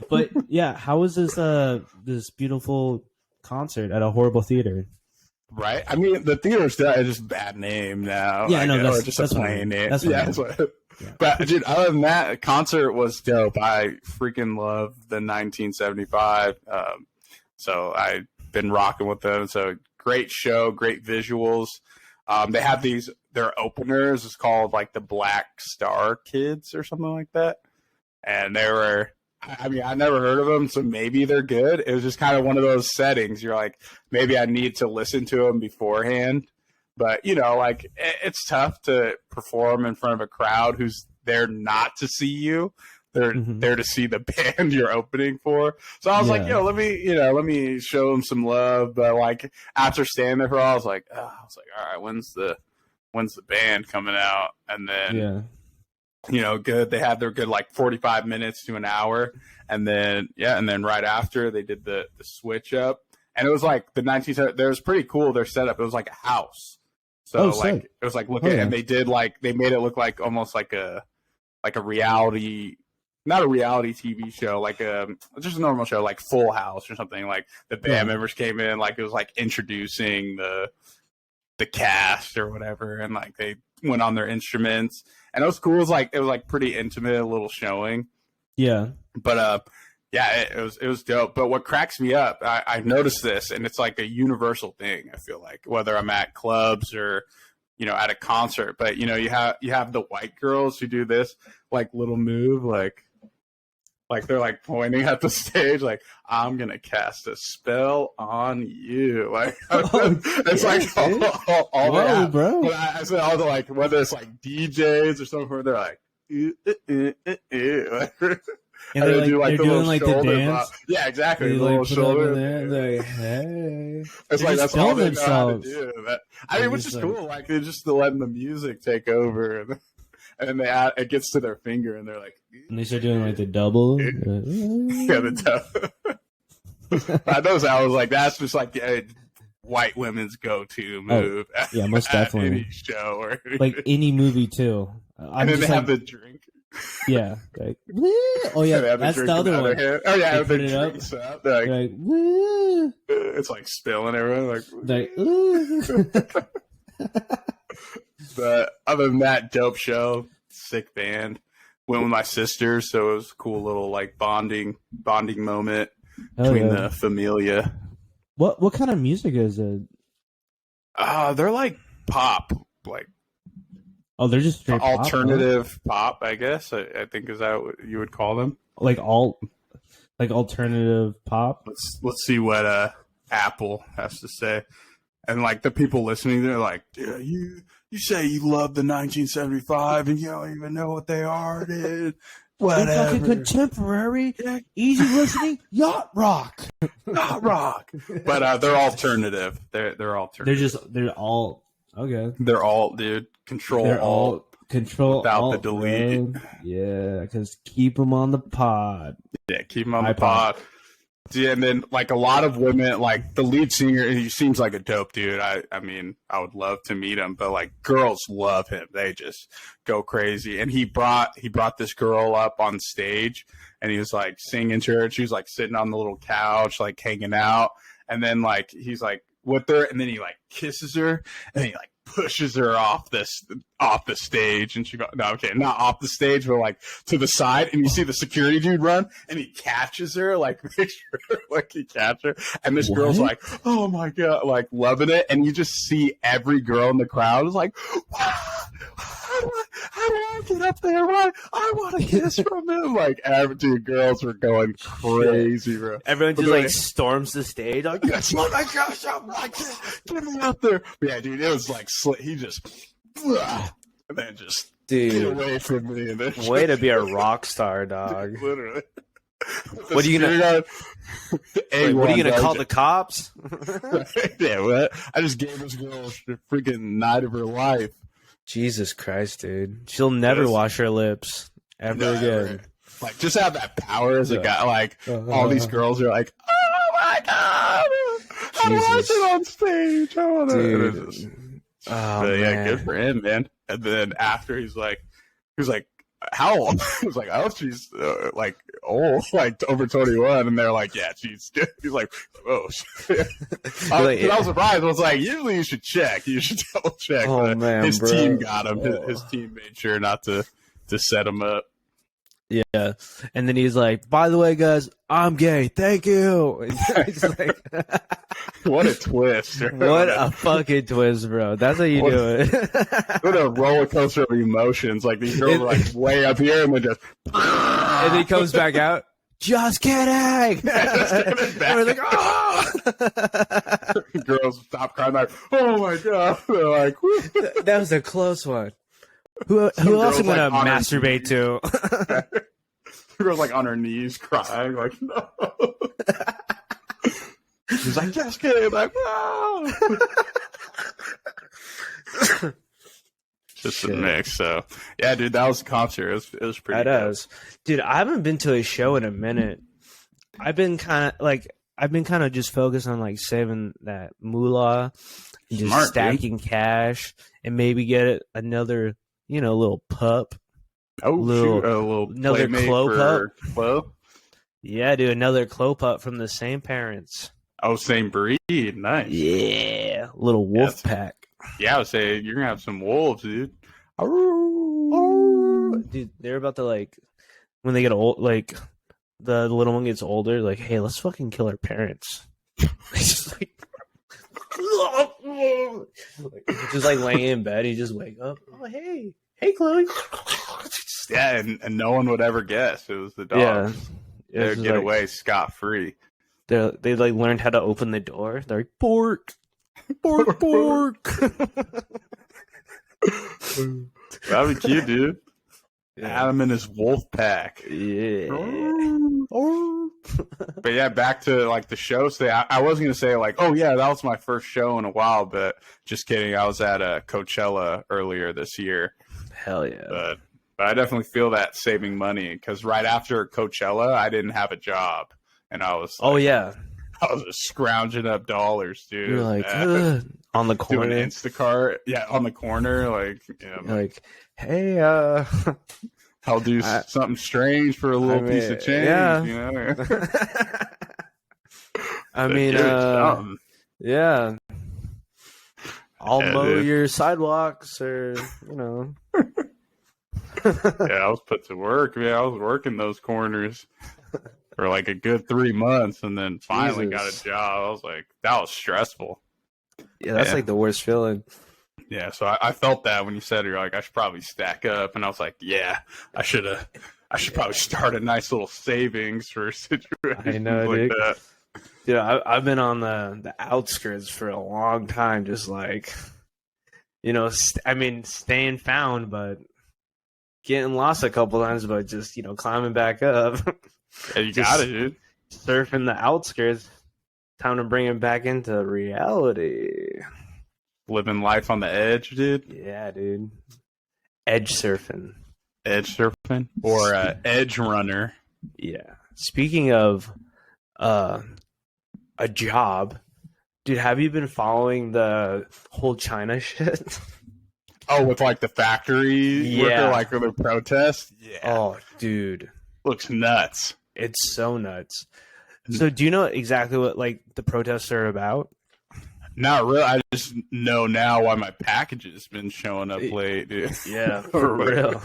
But yeah, how was this beautiful concert at a horrible theater? Right? I mean, the theater's just a bad name now. Yeah, I know. Or just a plain name. That's yeah. But, dude, other than that, the concert was dope. I freaking love the 1975. So I've been rocking with them. So great show, great visuals. They have their openers is called like the Black Star Kids or something like that. And they were, I mean, I never heard of them, so maybe they're good. It was just kind of one of those settings. You're like, maybe I need to listen to them beforehand. But, you know, like, it's tough to perform in front of a crowd who's there not to see you. They're there to see the band you're opening for. So I was like, let me show them some love. But, like, after standing there for a while, I was like, all right, when's the band coming out? And then, you know, good. They had their good, like, 45 minutes to an hour. And then, right after, they did the switch up. And it was like the 1970s. It was pretty cool, their setup. It was like a house. So it was like looking, and they made it look like almost like a reality, not a reality TV show, like just a normal show, like Full House or something. Like the band members came in, like it was like introducing the cast or whatever, and like they went on their instruments, and it was cool. It was like pretty intimate, a little showing. Yeah, but it was dope. But what cracks me up, I noticed this, and it's like a universal thing. I feel like whether I'm at clubs or, you know, at a concert, but you know, you have the white girls who do this like little move, like they're like pointing at the stage, like I'm gonna cast a spell on you. Like it's like all whoa, bro. But I said all the like whether it's like DJs or something, they're like. And they're doing like the dance. Pop. Yeah, exactly. They the little put shoulder. They're like, hey. It's like that's all they know how to do. I mean, which is like, cool. Like they're just letting the music take over, and then it gets to their finger, and they're like, and they start doing like the double. Yeah, the double. I noticed. I was like, that's just like white women's go-to move. Yeah, most definitely. Any show or like any movie too. And then they have the drink. Yeah. Like, oh yeah, that's the other one. Oh yeah, they put it up. They're like, it's like spilling everyone. Like, but other than that, dope show, sick band. Went with my sister, so it was a cool little like bonding moment between the familia. What kind of music is it? They're like pop, like. Oh, they're just straight alternative pop, I guess. I think is that what you would call them? Like alternative pop. Let's see what Apple has to say. And like the people listening, they're like, "Dude, you say you love the 1975, and you don't even know what they are, dude." Whatever. They're fucking contemporary, easy listening, yacht rock. Yacht rock. But they're alternative. They're alternative. They're all okay. They're all, dude. Control without the delete. Bro. Yeah, because keep them on the pod. Yeah, keep them on the pod. Yeah, and then like a lot of women, like the lead singer, he seems like a dope dude. I mean, I would love to meet him, but like girls love him. They just go crazy. And he brought this girl up on stage, and he was like singing to her. And she was like sitting on the little couch, like hanging out. And then like he's like with her, and then he like kisses her, and he like pushes her off the stage, and she goes, no, okay, not off the stage, but like to the side, and you see the security dude run, and he catches her, like make sure like he catches her, and this girl's like, oh my god, like loving it, and you just see every girl in the crowd is like, how do I get up there? Why I want to kiss from him? Like, every girls were going crazy, bro. Everyone just like storms the stage. Like, oh my gosh, get me out there! But yeah, dude, it was like he just, and then just get away from me. And then way to be a rock star, dog. Literally. What are you gonna? What are you gonna call the cops? Yeah, what? I just gave this girl the freaking night of her life. Jesus Christ, dude! She'll never wash her lips ever again. Like, just have that power as a guy. Like, all these girls are like, "Oh my god, I watch it on stage." I want to. Yeah, good for him, man. And then after he was like, how old? He was like, oh, she's like old, like over 21. And they're like, yeah, she's. He's like, oh. I was surprised. I was like, usually you should check. You should double check. Oh man, his team got him. His team made sure not to set him up. Yeah, and then he's like, by the way, guys, I'm gay. Thank you. He's like, what a twist. What a fucking twist, bro. That's how you do it. What a roller coaster of emotions. Like, these girls are like way up here and then just. And he comes back out. Just kidding. We're like, oh. Girls stop crying like, oh my god. They're like, that was a close one. Who else am I gonna masturbate to? The girl's like on her knees crying, like, no. She's like, just kidding, like, no. Just a mix. So yeah, dude, that was a concert. It was pretty. That is, dude. I haven't been to a show in a minute. I've been kind of just focused on like saving that moolah, and just stacking cash, and maybe get another. Little pup. Oh, another clo pup. Yeah, dude, another clo pup from the same parents. Oh, same breed. Nice. Yeah, little wolf pack. Yeah, I would say you're gonna have some wolves, dude. Dude, they're about to when they get old, the little one gets older. Like, hey, let's fucking kill our parents. Just laying in bed, he just wake up. Oh, hey, Chloe. Yeah, and no one would ever guess it was the dogs. Yeah, they'd get away scot free. They learned how to open the door. They're like, bork, bork, bork. That'd be cute, dude. Yeah. Adam and his wolf pack. Yeah. But yeah, back to the show. So I was gonna say oh yeah, that was my first show in a while, but just kidding. I was at Coachella earlier this year. Hell yeah! But I definitely feel that saving money because right after Coachella, I didn't have a job, and I was I was just scrounging up dollars, dude. You're like on the corner, doing Instacart, on the corner, hey, I'll do something strange for a little piece of change, I mean, yeah. I'll mow your sidewalks, or Yeah, I was put to work. Yeah, I was working those corners for a good 3 months, and then finally got a job. I was like, that was stressful. Yeah, that's the worst feeling. Yeah, so I felt that when you said you're like, I should probably stack up, and I was like, yeah, I should probably start a nice little savings for situations like that. Dude, I've been on the outskirts for a long time, just staying found, but getting lost a couple times, but just climbing back up. Yeah, you got it, dude. Surfing the outskirts. Time to bring it back into reality. Living life on the edge, dude. Yeah, dude. Edge surfing. Or edge runner. Yeah. Speaking of a job, dude, have you been following the whole China shit? Oh, with the factory worker, with the protest? Yeah. Oh, dude. Looks nuts. It's so nuts. So do you know exactly what the protests are about? Not really. I just know now why my package has been showing up late, dude. Yeah, for real.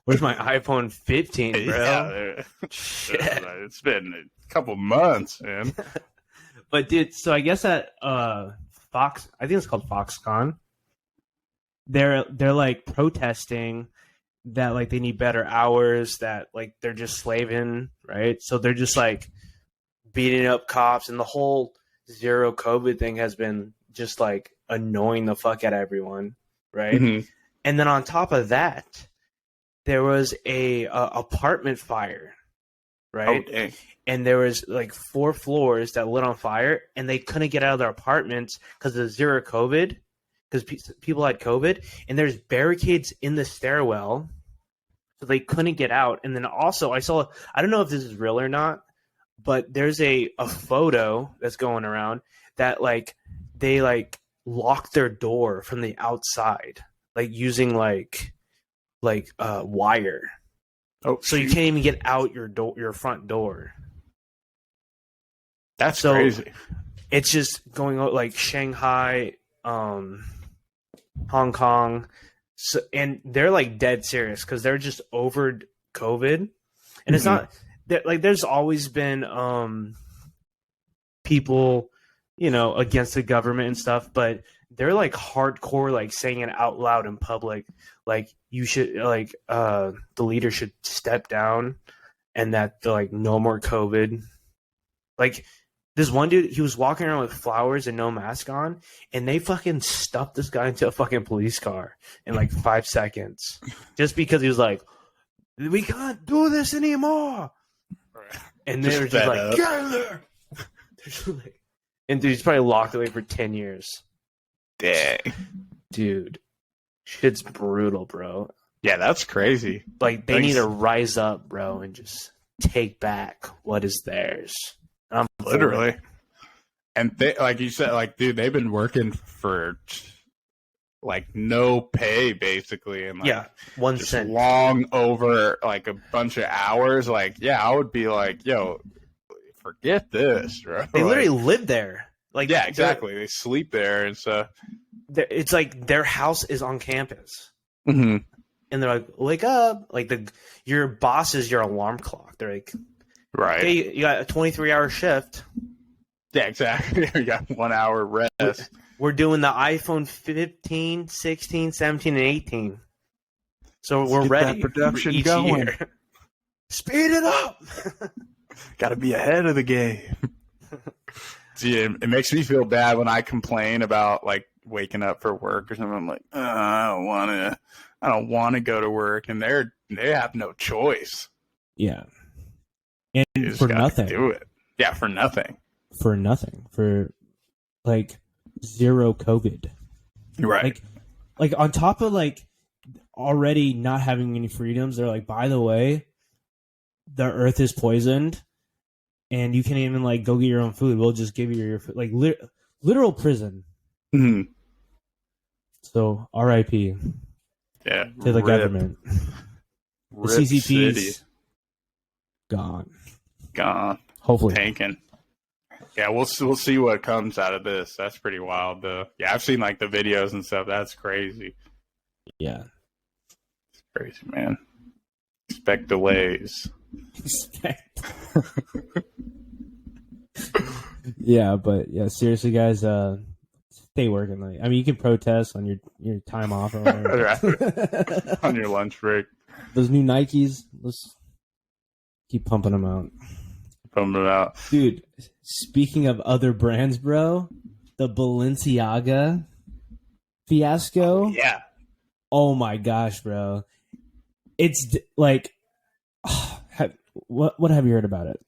Where's my iPhone 15, bro? Yeah, shit. It's been a couple months, man. But dude, so I guess at Fox, I think it's called Foxconn. They're protesting that they need better hours, that they're just slaving, right? So they're just beating up cops, and the whole zero COVID thing has been just annoying the fuck out of everyone, right? Mm-hmm. And then on top of that, there was a apartment fire right? Oh, dang. And there was like 4 floors that lit on fire, and they couldn't get out of their apartments because of zero COVID, because people had COVID, and there's barricades in the stairwell, so they couldn't get out. And then also, I don't know if this is real or not, but there's a photo that's going around that like they like locked their door from the outside, like using like wire. Oh, so you can't even get out your front door. That's crazy. It's just going out like Shanghai, Hong Kong, and they're like dead serious because they're just over COVID, and it's not like there's always been people, against the government and stuff, but they're like hardcore, like saying it out loud in public, like you should the leader should step down, and that like no more COVID, like. This one dude, he was walking around with flowers and no mask on, and they fucking stuffed this guy into a fucking police car in like 5 seconds. Just because he was like, we can't do this anymore. And they were just like, get in there. And dude, he's probably locked away for 10 years. Dang. Dude, shit's brutal, bro. Yeah, that's crazy. Like, they need to rise up, bro, and just take back what is theirs. Literally. And they, like you said, like, dude, they've been working for like no pay basically, and like 1 just cent long over like a bunch of hours. Like, yeah, I would be like, yo, forget this, bro. They literally live there. Like, yeah, exactly. They sleep there and stuff. It's like their house is on campus. Mm-hmm. And they're like, wake up. Like, your boss is your alarm clock. They're like, right. Hey, you got a 23-hour shift. Yeah, exactly. You got 1 hour rest. We're doing the iPhone 15, 16, 17, and 18. So we're ready. That production each going. Year. Speed it up. Got to be ahead of the game. See, it makes me feel bad when I complain about like waking up for work or something. I'm like, I don't want to go to work, and they have no choice. Yeah. And for nothing. Do it. Yeah, for nothing. For nothing. For like zero COVID. Right. Like on top of like already not having any freedoms, they're like, by the way, the earth is poisoned, and you can't even like go get your own food. We'll just give you your food. Like literal prison. Mm-hmm. So R.I.P. Yeah. To the government. The CCP's gone. Hopefully. Tanking. Yeah, we'll see what comes out of this. That's pretty wild, though. Yeah, I've seen like the videos and stuff. That's crazy. Yeah. It's crazy, man. Expect delays. Yeah, but yeah, seriously, guys, stay working. Like, I mean, you can protest on your time off or whatever. On your lunch break. Those new Nikes, let's keep pumping them out. Dude, speaking of other brands, bro, the Balenciaga fiasco. Oh, yeah. Oh my gosh, bro. It's like, what have you heard about it?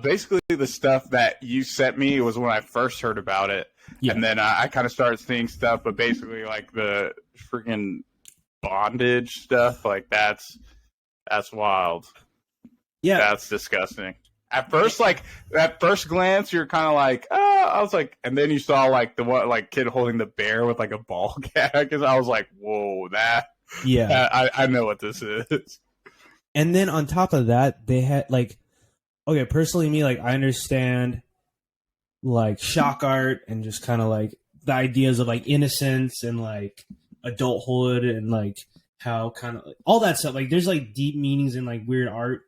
Basically, the stuff that you sent me was when I first heard about it. Yeah. And then I kind of started seeing stuff, but basically, like the freaking bondage stuff, like that's wild. Yeah. That's disgusting. At first, like at first glance, you're kind of like, oh, I was like, and then you saw like the one like kid holding the bear with like a ball gag, and I was like, whoa, I know what this is. And then on top of that, they had like, okay, personally, me, like I understand like shock art and just kind of like the ideas of like innocence and like adulthood and like how kind of like, all that stuff, like there's like deep meanings in like weird art,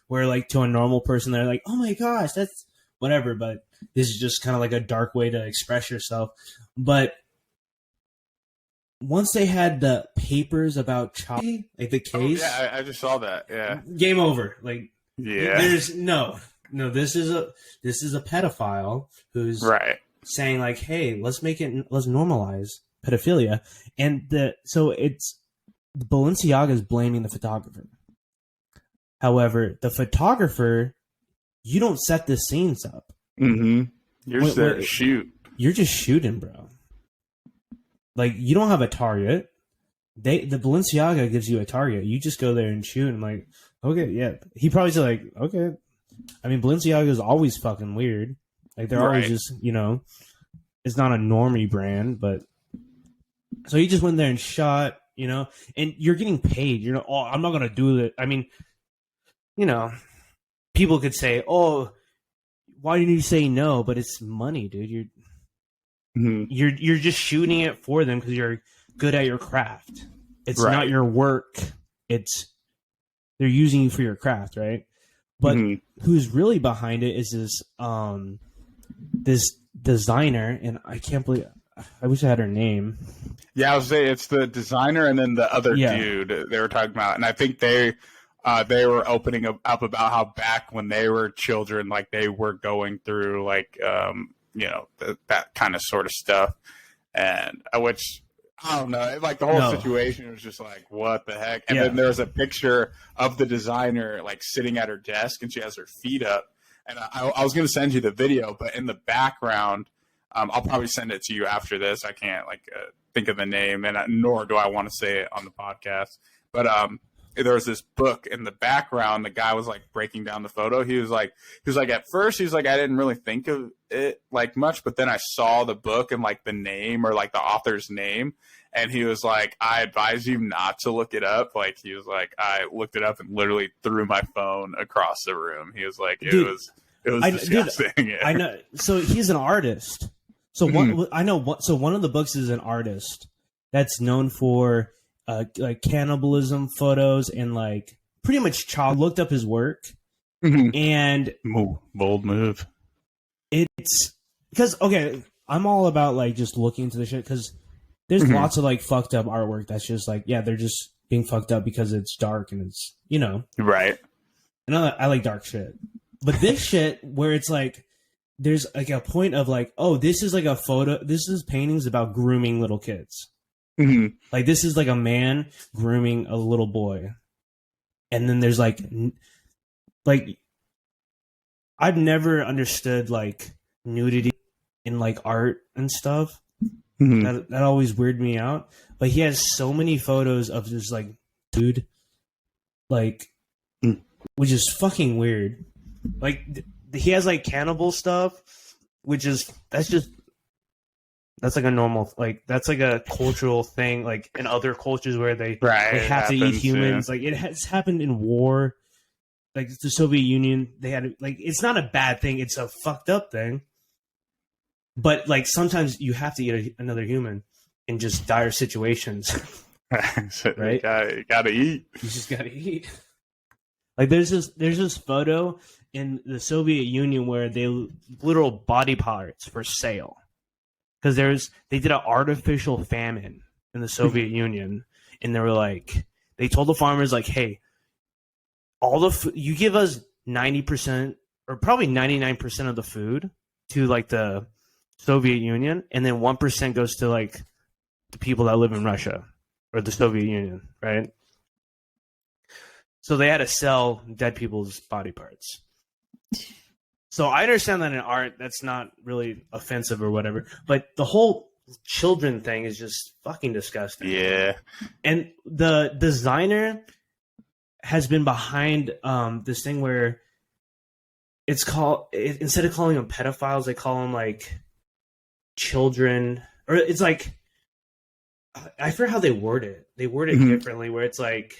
where like to a normal person they're like, oh my gosh, that's whatever, but this is just kind of like a dark way to express yourself. But once they had the papers about Choppy, like the case, yeah, I just saw that. Yeah, game over. Like, yeah, there's no. This is a pedophile who's right saying like, hey, let's normalize pedophilia, and so it's Balenciaga is blaming the photographer. However, the photographer, you don't set the scenes up. Mm-hmm. You're just there to shoot. You're just shooting, bro. Like, you don't have a target. The Balenciaga gives you a target. You just go there and shoot. And like, okay, yeah. He probably said like, okay. I mean, Balenciaga is always fucking weird. Like, they're always just, you know, it's not a normie brand, but so he just went there and shot, you know, and you're getting paid. You know, oh, I'm not gonna do it. I mean, you know, people could say, oh, why didn't you say no? But it's money, dude. You're just shooting it for them because you're good at your craft. It's not your work. It's they're using you for your craft, right? But who's really behind it is this designer, and I can't believe. I wish I had her name. Yeah, I was saying it's the designer and then the other dude they were talking about, and I think they were opening up about how back when they were children, like they were going through like you know that kind of sort of stuff, and which I don't know, like the whole situation was just like what the heck. And then there's a picture of the designer like sitting at her desk, and she has her feet up. And I was going to send you the video, but in the background, I'll probably send it to you after this. I can't think of the name, and nor do I want to say it on the podcast. But there was this book in the background. The guy was like breaking down the photo. He was like at first I didn't really think of it like much, but then I saw the book and like the name or like the author's name, and he was like, I advise you not to look it up. Like he was like, I looked it up and literally threw my phone across the room. He was like, it was disgusting. Dude, I know. So he's an artist. So I know. So one of the books is an artist that's known for like cannibalism photos and like pretty much child. Looked up his work, and bold move. It's because I'm all about like just looking into the shit because there's lots of like fucked up artwork that's just like they're just being fucked up because it's dark and it's right. And I like dark shit, but this shit where it's like there's like a point of like, oh, this is like a photo. This is paintings about grooming little kids. Like this is like a man grooming a little boy, and then there's like I've never understood like nudity in like art and stuff. That always weirded me out. But he has so many photos of just like dude, like which is fucking weird. Like he has like cannibal stuff, which is that's like a normal that's like a cultural thing. Like in other cultures where they have to eat humans. Like it has happened in war. Like the Soviet Union, they had like it's not a bad thing. It's a fucked up thing. But like sometimes you have to eat another human in just dire situations, right? You gotta eat. You just gotta eat. Like there's this photo in the Soviet Union where they literal body parts for sale because they did an artificial famine in the Soviet Union, and they were like they told the farmers like, hey, all the you give us 90% or probably 99% of the food to like the Soviet Union, and then 1% goes to like the people that live in Russia or the Soviet Union, right? So they had to sell dead people's body parts. So I understand that in art, that's not really offensive or whatever, but the whole children thing is just fucking disgusting. Yeah. And the designer has been behind this thing where it's called, instead of calling them pedophiles, they call them like children, or it's like, I forget how they word it. They word it differently where it's like,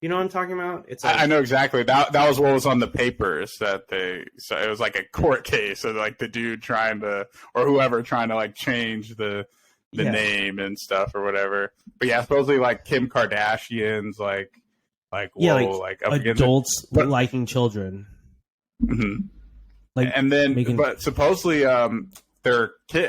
you know what I'm talking about? It's like, I know exactly. That was what was on the papers so it was like a court case of like the dude trying to, or whoever trying to like change the name and stuff or whatever. But yeah, supposedly like Kim Kardashian's like up adults liking children. Like, and then, but supposedly, their kid,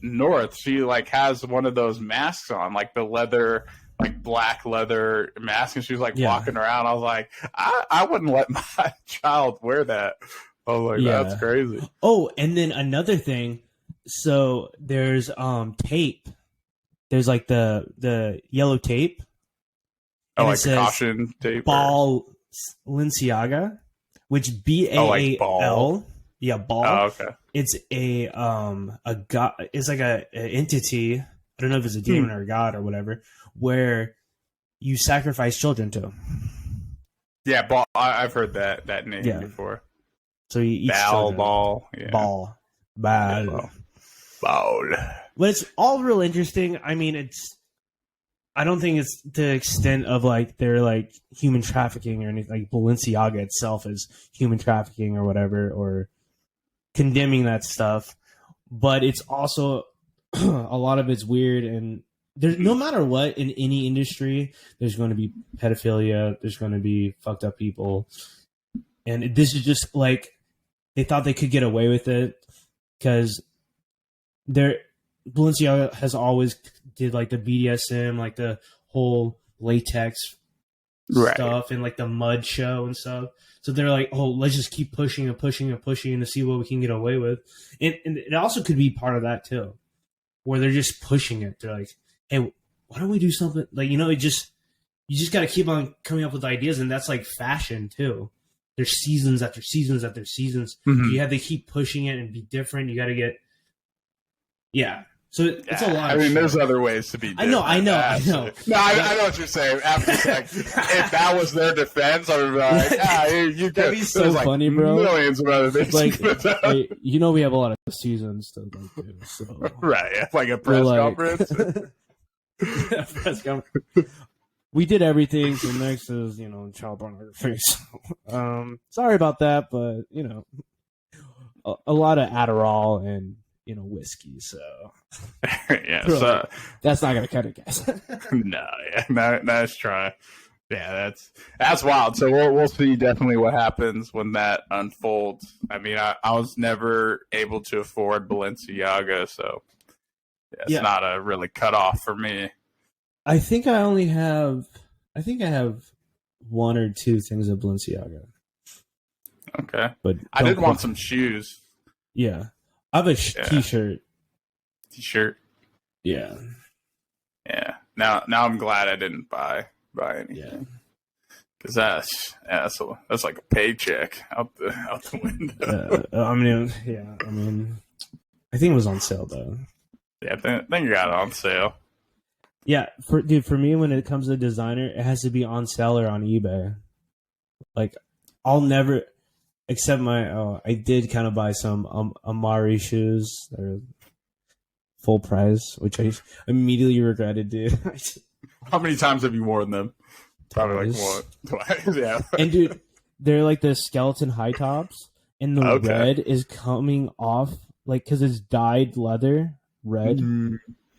North, she like has one of those masks on, like the leather, like black leather mask, and she was like walking around. I was like, I wouldn't let my child wear that. I was like, that's crazy. Oh, and then another thing. So there's tape. There's like the yellow tape. Oh, like the caution tape. Balenciaga, which Baal. Yeah, ball. Oh, okay. It's a god. It's like an entity. I don't know if it's a demon or a god or whatever, where you sacrifice children to. Yeah, I've heard that name before. So you eat children. Ball. Yeah. Ball. Ball. But it's all real interesting. I mean, I don't think it's to the extent of like they're like human trafficking or anything. Like Balenciaga itself is human trafficking or whatever, or condemning that stuff. But it's also a lot of it's weird, and there's no matter what in any industry, there's going to be pedophilia. There's going to be fucked up people, and this is just like they thought they could get away with it because Balenciaga has always did like the BDSM, like the whole latex stuff and like the mud show and stuff. So they're like, oh, let's just keep pushing and pushing and pushing to see what we can get away with. And it also could be part of that too, where they're just pushing it. They're like, hey, why don't we do something? Like, you just got to keep on coming up with ideas. And that's like fashion too. There's seasons after seasons after seasons. Mm-hmm. You have to keep pushing it and be different. You got to get, So it's a lot. I mean, there's other ways to be different. I know. No, I know what you're saying. After like, if that was their defense, I would be like, you that'd be so funny, bro. Millions of other things. Like, we have a lot of seasons to go through. So. Right, like a press conference. Press conference. We did everything. So next is child pornography. So, sorry about that, but a lot of Adderall and whiskey. So so that's not gonna cut it, guys. Nice try. Yeah, that's wild. So we'll see definitely what happens when that unfolds. I mean, I was never able to afford Balenciaga, so it's not a really cutoff for me. I think I have one or two things of Balenciaga. Okay, but I did want some shoes. Yeah, I have a t-shirt. T-shirt. Yeah. Yeah. Now I'm glad I didn't buy anything. Yeah. Because that's like a paycheck out the window. I think it was on sale though. Yeah, I think you got it on sale. Yeah, for me, when it comes to designer, it has to be on sale or on eBay. Like, I'll never, except I did kind of buy some Amari shoes. They're full price, which I immediately regretted, dude. How many times have you worn them? Probably like twice. Yeah. And dude, they're like the skeleton high tops, and the red is coming off, like, because it's dyed leather red. Mm-hmm.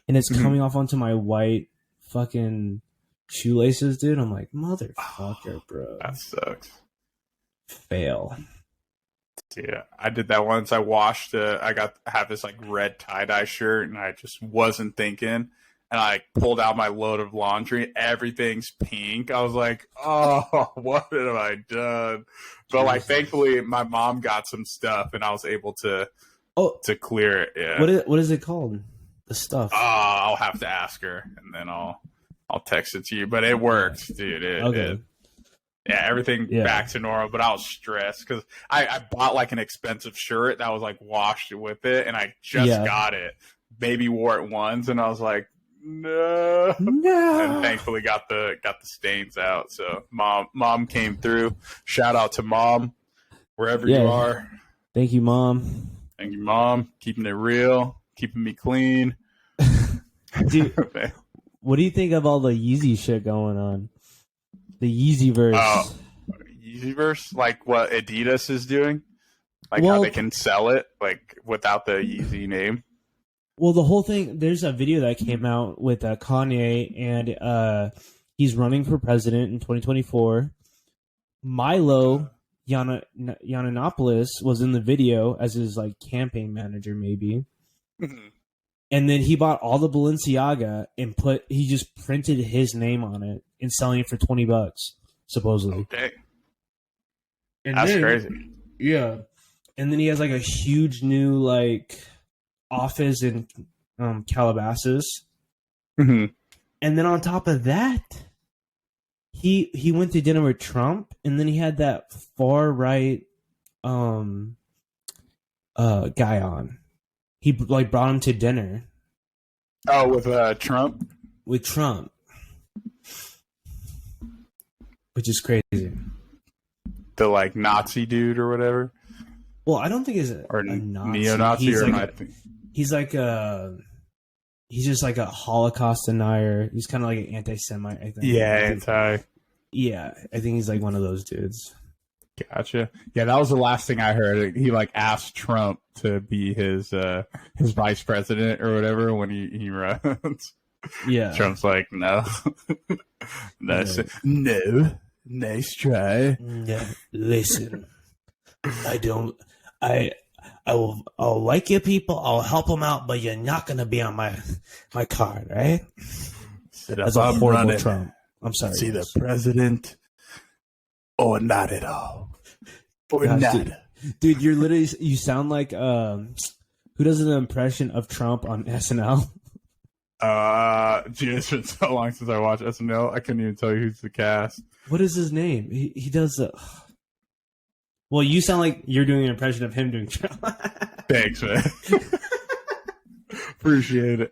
And it's coming off onto my white fucking shoelaces, dude. I'm like, motherfucker, bro. That sucks. Fail. Yeah, I did that once. I washed I have this like red tie-dye shirt, and I just wasn't thinking. And I pulled out my load of laundry. Everything's pink. I was like, oh, what have I done? But like, thankfully, my mom got some stuff, and I was able to clear it. Yeah. What is it called? The stuff. I'll have to ask her, and then I'll text it to you. But it worked, dude. Everything back to normal. But I was stressed because I bought like an expensive shirt that was like washed with it, and I just got it. Maybe wore it once, and I was like, no. And thankfully got the stains out. So mom came through. Shout out to mom, wherever you are. Thank you, mom. Thank you, mom. Keeping it real. Keeping me clean. Dude, what do you think of all the Yeezy shit going on? The Yeezyverse. Oh, Yeezyverse? Like what Adidas is doing? Like how they can sell it like without the Yeezy name? Well, the whole thing, there's a video that came out with Kanye, and he's running for president in 2024. Milo Yiannopoulos was in the video as his like campaign manager, maybe. Mm-hmm. And then he bought all the Balenciaga and he just printed his name on it and selling it for $20, supposedly. Okay. And that's crazy. Yeah. And then he has like a huge new like office in Calabasas. Mm-hmm. And then on top of that, he went to dinner with Trump, and then he had that far right guy on. He like brought him to dinner. Oh, with Trump? With Trump. Which is crazy. The like Nazi dude or whatever? Well, I don't think he's or a Nazi. Neo-Nazi He's just like a Holocaust denier. He's kind of like an anti-Semite, I think. Yeah, anti. Yeah, I think he's like one of those dudes. Gotcha. Yeah, that was the last thing I heard. He like asked Trump to be his vice president or whatever when he runs. Yeah. Trump's like, no. Yeah. No. Nice try. Yeah. Listen, I'll like you people. I'll help them out, but you're not gonna be on my card, right? That's a horrible Trump. I'm sorry. It's either president or not at all. Or Gosh, not. Dude, you sound like who does an impression of Trump on SNL? Gee, it's been so long since I watched SNL. I couldn't even tell you who's the cast. What is his name? He does well, you sound like you're doing an impression of him doing Trump. Thanks, man. Appreciate it.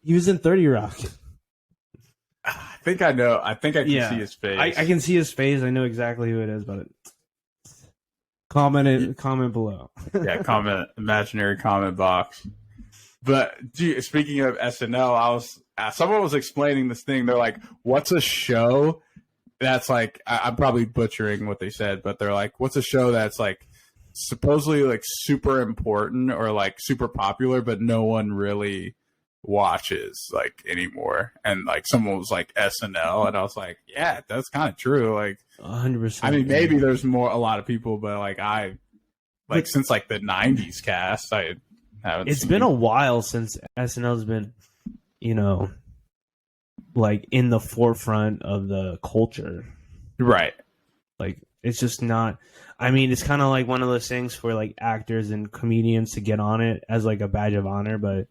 He was in 30 Rock. I think I know. I think I can see his face. I can see his face. I know exactly who it is, but comment below. Yeah, imaginary comment box. But dude, speaking of SNL, someone was explaining this thing. They're like, "What's a show that's like?" I'm probably butchering what they said, but they're like, "What's a show that's like supposedly like super important or like super popular, but no one really watches like anymore?" And like someone was like SNL, and I was like, "Yeah, that's kind of true." Like 100%. I mean, maybe there's a lot of people, but like since like the '90s cast, I haven't. It's been a while since SNL's been, like in the forefront of the culture. Right. Like it's just not. I mean, it's kind of like one of those things for like actors and comedians to get on it as like a badge of honor, but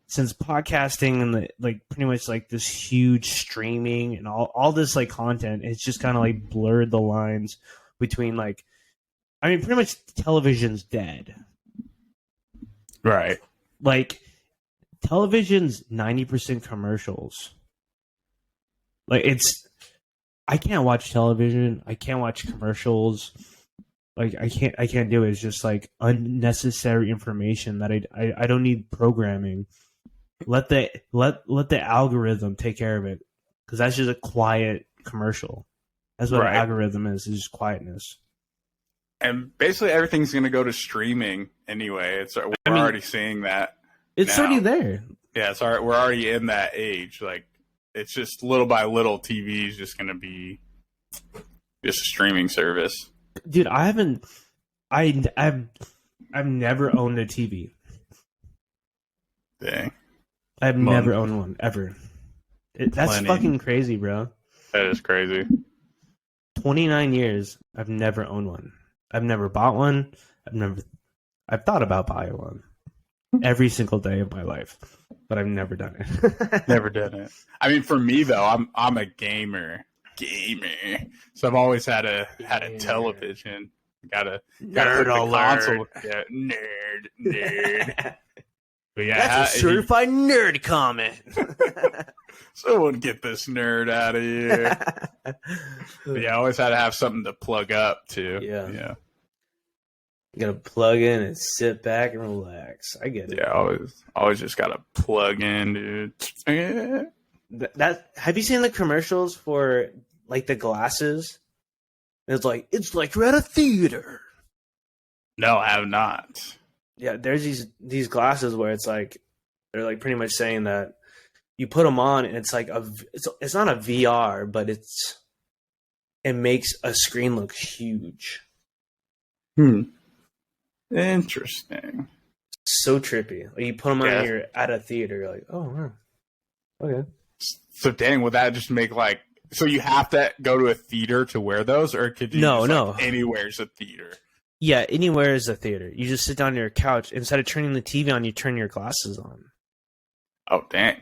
since podcasting and like pretty much like this huge streaming and all this like content, it's just kind of like blurred the lines between like, I mean, pretty much television's dead. Right. Like television's 90% commercials. Like I can't watch television. I can't watch commercials. Like I can't do it. It's just like unnecessary information that I don't need programming. Let the algorithm take care of it, because that's just a quiet commercial. That's what an algorithm is just quietness. And basically everything's going to go to streaming anyway. We're already seeing that. It's now. already there. Yeah, it's already, we're already in that age. Like it's just little by little, TV is just going to be just a streaming service. Dude, I've never owned a TV. Dang. I've never owned one ever. That's fucking crazy, bro. That is crazy. 29 years, I've never owned one. I've never bought one. I've thought about buying one every single day of my life, but I've never done it. Never done it. I mean, for me though, I'm a gamer, so I've always had a television. Gotta nerd console. Yeah, nerd. But yeah, that's a certified nerd comment. Someone get this nerd out of here. But yeah, I always had to have something to plug up to. Yeah. You gotta plug in and sit back and relax. I get it. Yeah, always just gotta plug in, dude. Have you seen the commercials for like the glasses? It's like you're at a theater. No, I have not. Yeah, there's these glasses where it's like they're like pretty much saying that you put them on and it's like it's not a VR, but it makes a screen look huge. Interesting. So trippy. Like you put them on and you're at a theater. You're like, oh, wow. Okay. So dang, would that just make like, so you have to go to a theater to wear those, or could you no. Like, anywhere's a theater? Yeah, anywhere is a theater. You just sit down on your couch. Instead of turning the TV on, you turn your glasses on. Oh, dang.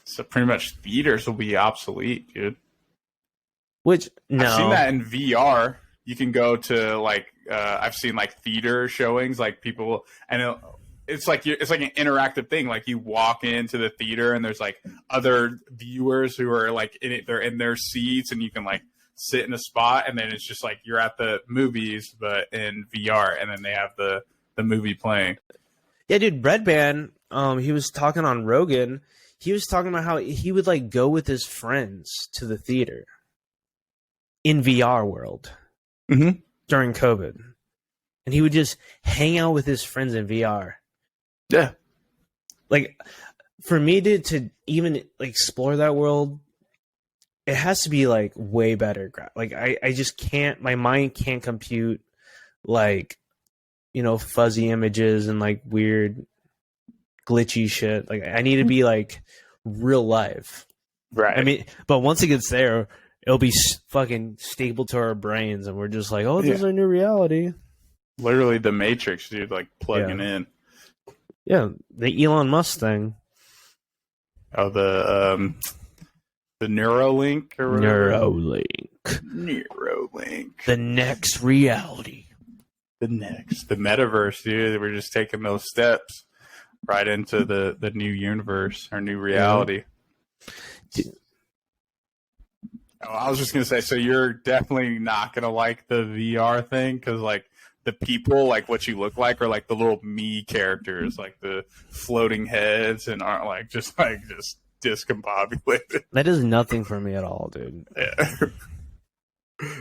So pretty much theaters will be obsolete, dude. Which no, I've seen that in VR. You can go to like I've seen like theater showings, like people, and it's like an interactive thing. Like you walk into the theater and there's like other viewers who are like they're in their seats, and you can like sit in a spot, and then it's just like you're at the movies but in VR, and then they have the movie playing. Yeah, dude, Red Band, he was talking on Rogan. He was talking about how he would like go with his friends to the theater in VR world during COVID, and he would just hang out with his friends in VR. Yeah, like for me to even like explore that world, it has to be like way better. Like I just can't. My mind can't compute like, you know, fuzzy images and like weird glitchy shit. Like I need to be like real life. right. I mean, but once it gets there, it'll be fucking stapled to our brains, and we're just like, oh, this is our new reality. Literally the Matrix, dude. Like plugging in. Yeah, the Elon Musk thing. Oh, the Neuralink or whatever. Neuralink. The next reality. The metaverse, dude. We're just taking those steps right into the new universe, our new reality. Oh, I was just gonna say, so you're definitely not gonna like the VR thing, because like the people, like what you look like, are like the little me characters, like the floating heads, and aren't like just discombobulated. That is nothing for me at all, dude. Yeah.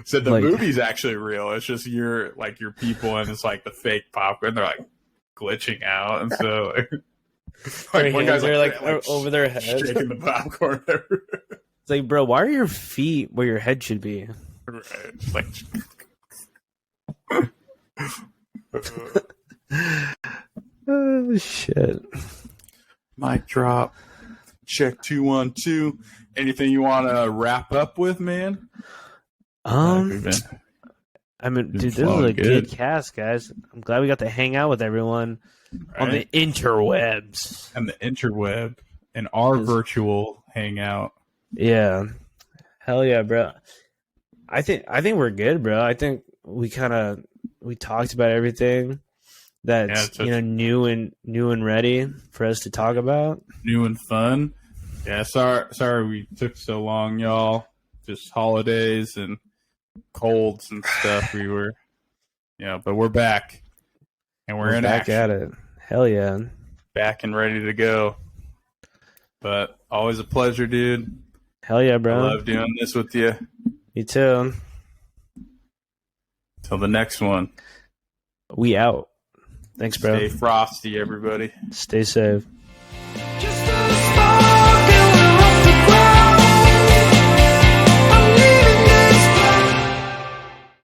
So the movie's actually real. It's just your people, and it's like the fake popcorn. They're like glitching out, and so like one guy's like over their heads, shaking the popcorn. It's like, bro, why are your feet where your head should be? Right. It's like. Oh shit! Mic drop. Check 2 1 2. Anything you want to wrap up with, man? I mean, dude, this is a good cast, guys. I'm glad we got to hang out with everyone on the interwebs and the interweb and our virtual hangout. Yeah, hell yeah, bro. I think we're good, bro. I think we talked about everything that's new and ready for us to talk about. New and fun. Yeah, sorry we took so long, y'all. Just holidays and colds and stuff. We were, but we're back, and we're in back action. At it. Hell yeah, back and ready to go. But always a pleasure, dude. Hell yeah, bro. I love doing this with you. Me too. Till the next one. We out. Thanks, bro. Stay frosty, everybody. Stay safe.